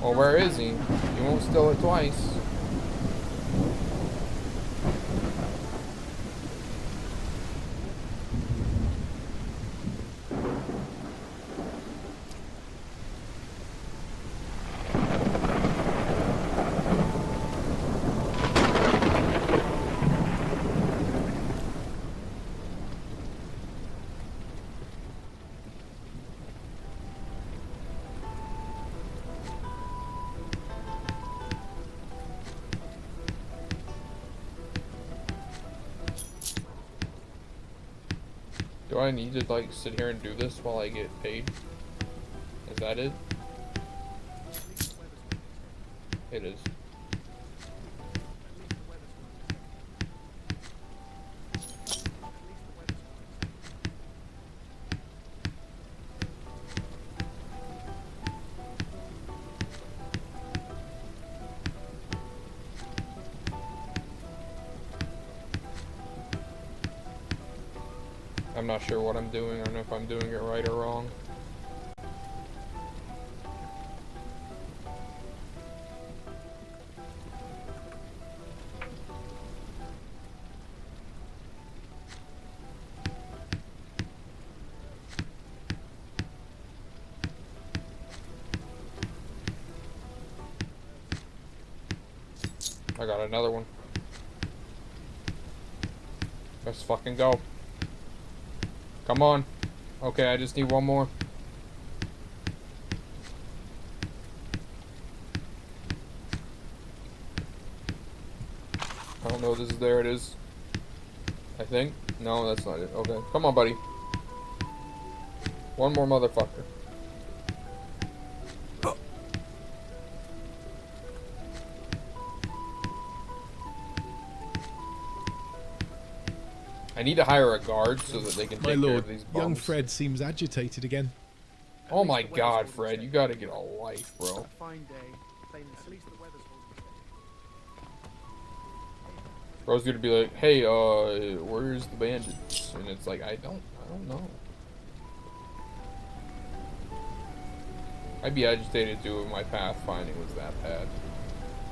Well, where is he? He won't steal it twice. Do I need to, like, sit here and do this while I get paid? Is that it? It is. I'm not sure what I'm doing. I don't know if I'm doing it right or wrong. I got another one. Let's fucking go. Come on. Okay, I just need one more. I don't know. This is there. It is. I think. No, that's not it. Okay. Come on, buddy. One more motherfucker. I need to hire a guard so that they can take care of these bums.
Young Fred seems agitated again.
Oh my god, Fred, you gotta get a life, bro.
Fine day. Plain at least the weather's holding.
Bro's gonna be like, hey, where's the bandits? And it's like, I don't know. I'd be agitated too if my pathfinding was that bad,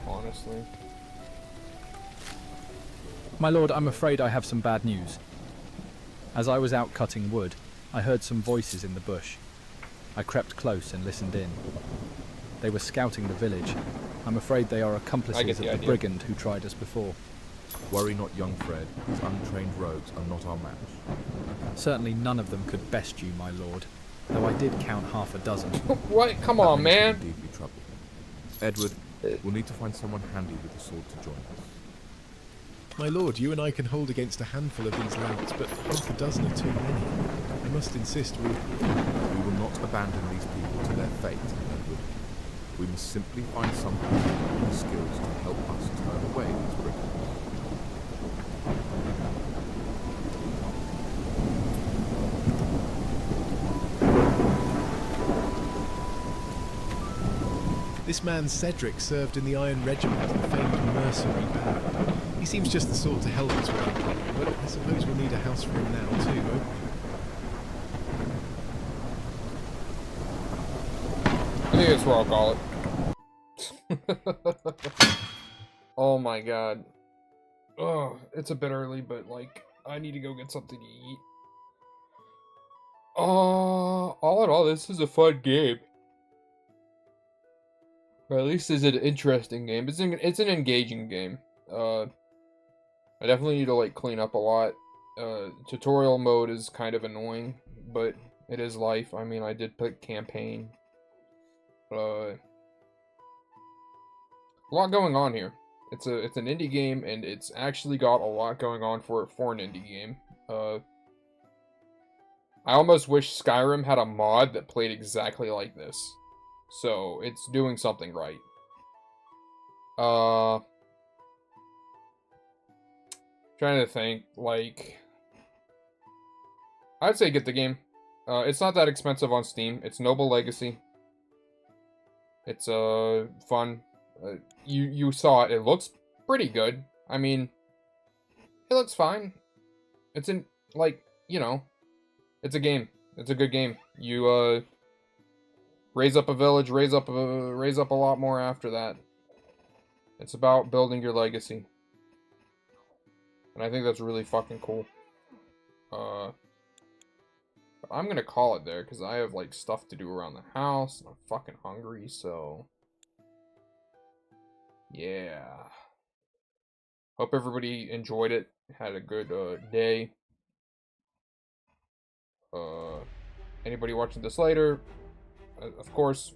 honestly.
My lord, I'm afraid I have some bad news. As I was out cutting wood, I heard some voices in the bush. I crept close and listened in. They were scouting the village. I'm afraid they are accomplices of the brigand who tried us before.
Worry not, young Fred. These untrained rogues are not our match.
Certainly none of them could best you, my lord, though I did count half a dozen.
What? Come on, man.
Indeed be trouble. Edward, we'll need to find someone handy with a sword to join us.
My lord, you and I can hold against a handful of these louts, but half a dozen are too many. I must insist we
will not abandon these people to their fate, Edward. We must simply find someone with the skills to help us turn away these brigands.
This man Cedric served in the Iron Regiment, the famed mercenary band. He seems just the sort to help us with our problem, but I suppose we'll need a house for him now too, won't we?
think that's what I'll call it. Oh my god. Oh, it's a bit early, but like, I need to go get something to eat. All in all, this is a fun game. Or at least it's an interesting game. It's an engaging game. I definitely need to like clean up a lot. Tutorial mode is kind of annoying, but it is life. I mean, I did pick campaign. A lot going on here. It's an indie game, and it's actually got a lot going on for an indie game. I almost wish Skyrim had a mod that played exactly like this. So, it's doing something right. Trying to think, like... I'd say get the game. It's not that expensive on Steam. It's Noble Legacy. It's, fun. You saw it. It looks pretty good. I mean, it looks fine. It's in, like, you know, it's a game. It's a good game. You, raise up a village, raise up a lot more after that. It's about building your legacy. And I think that's really fucking cool. I'm gonna call it there, because I have, like, stuff to do around the house, and I'm fucking hungry, so... Yeah. Hope everybody enjoyed it, had a good, day. Anybody watching this later, of course,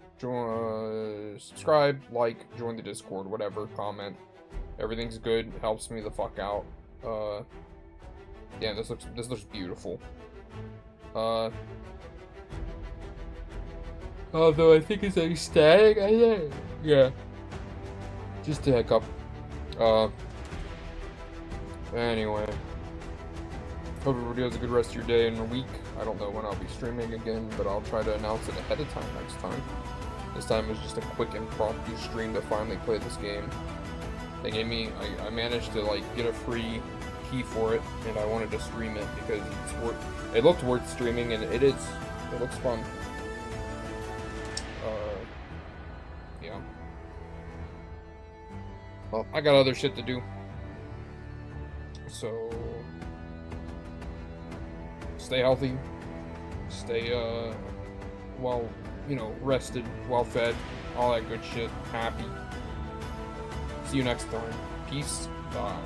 subscribe, like, join the Discord, whatever, comment. Everything's good, it helps me the fuck out. Yeah, this looks beautiful. Although I think it's like static, I think. Yeah. Just a hiccup. Anyway. Hope everybody has a good rest of your day and week. I don't know when I'll be streaming again, but I'll try to announce it ahead of time next time. This time was just a quick impromptu stream to finally play this game. They gave me, I managed to like get a free key for it, and I wanted to stream it because it looked worth streaming, and it is. It looks fun. Yeah. Well, I got other shit to do. So, stay healthy. Stay, well, you know, rested, well fed, all that good shit. Happy. See you next time. Peace. Bye.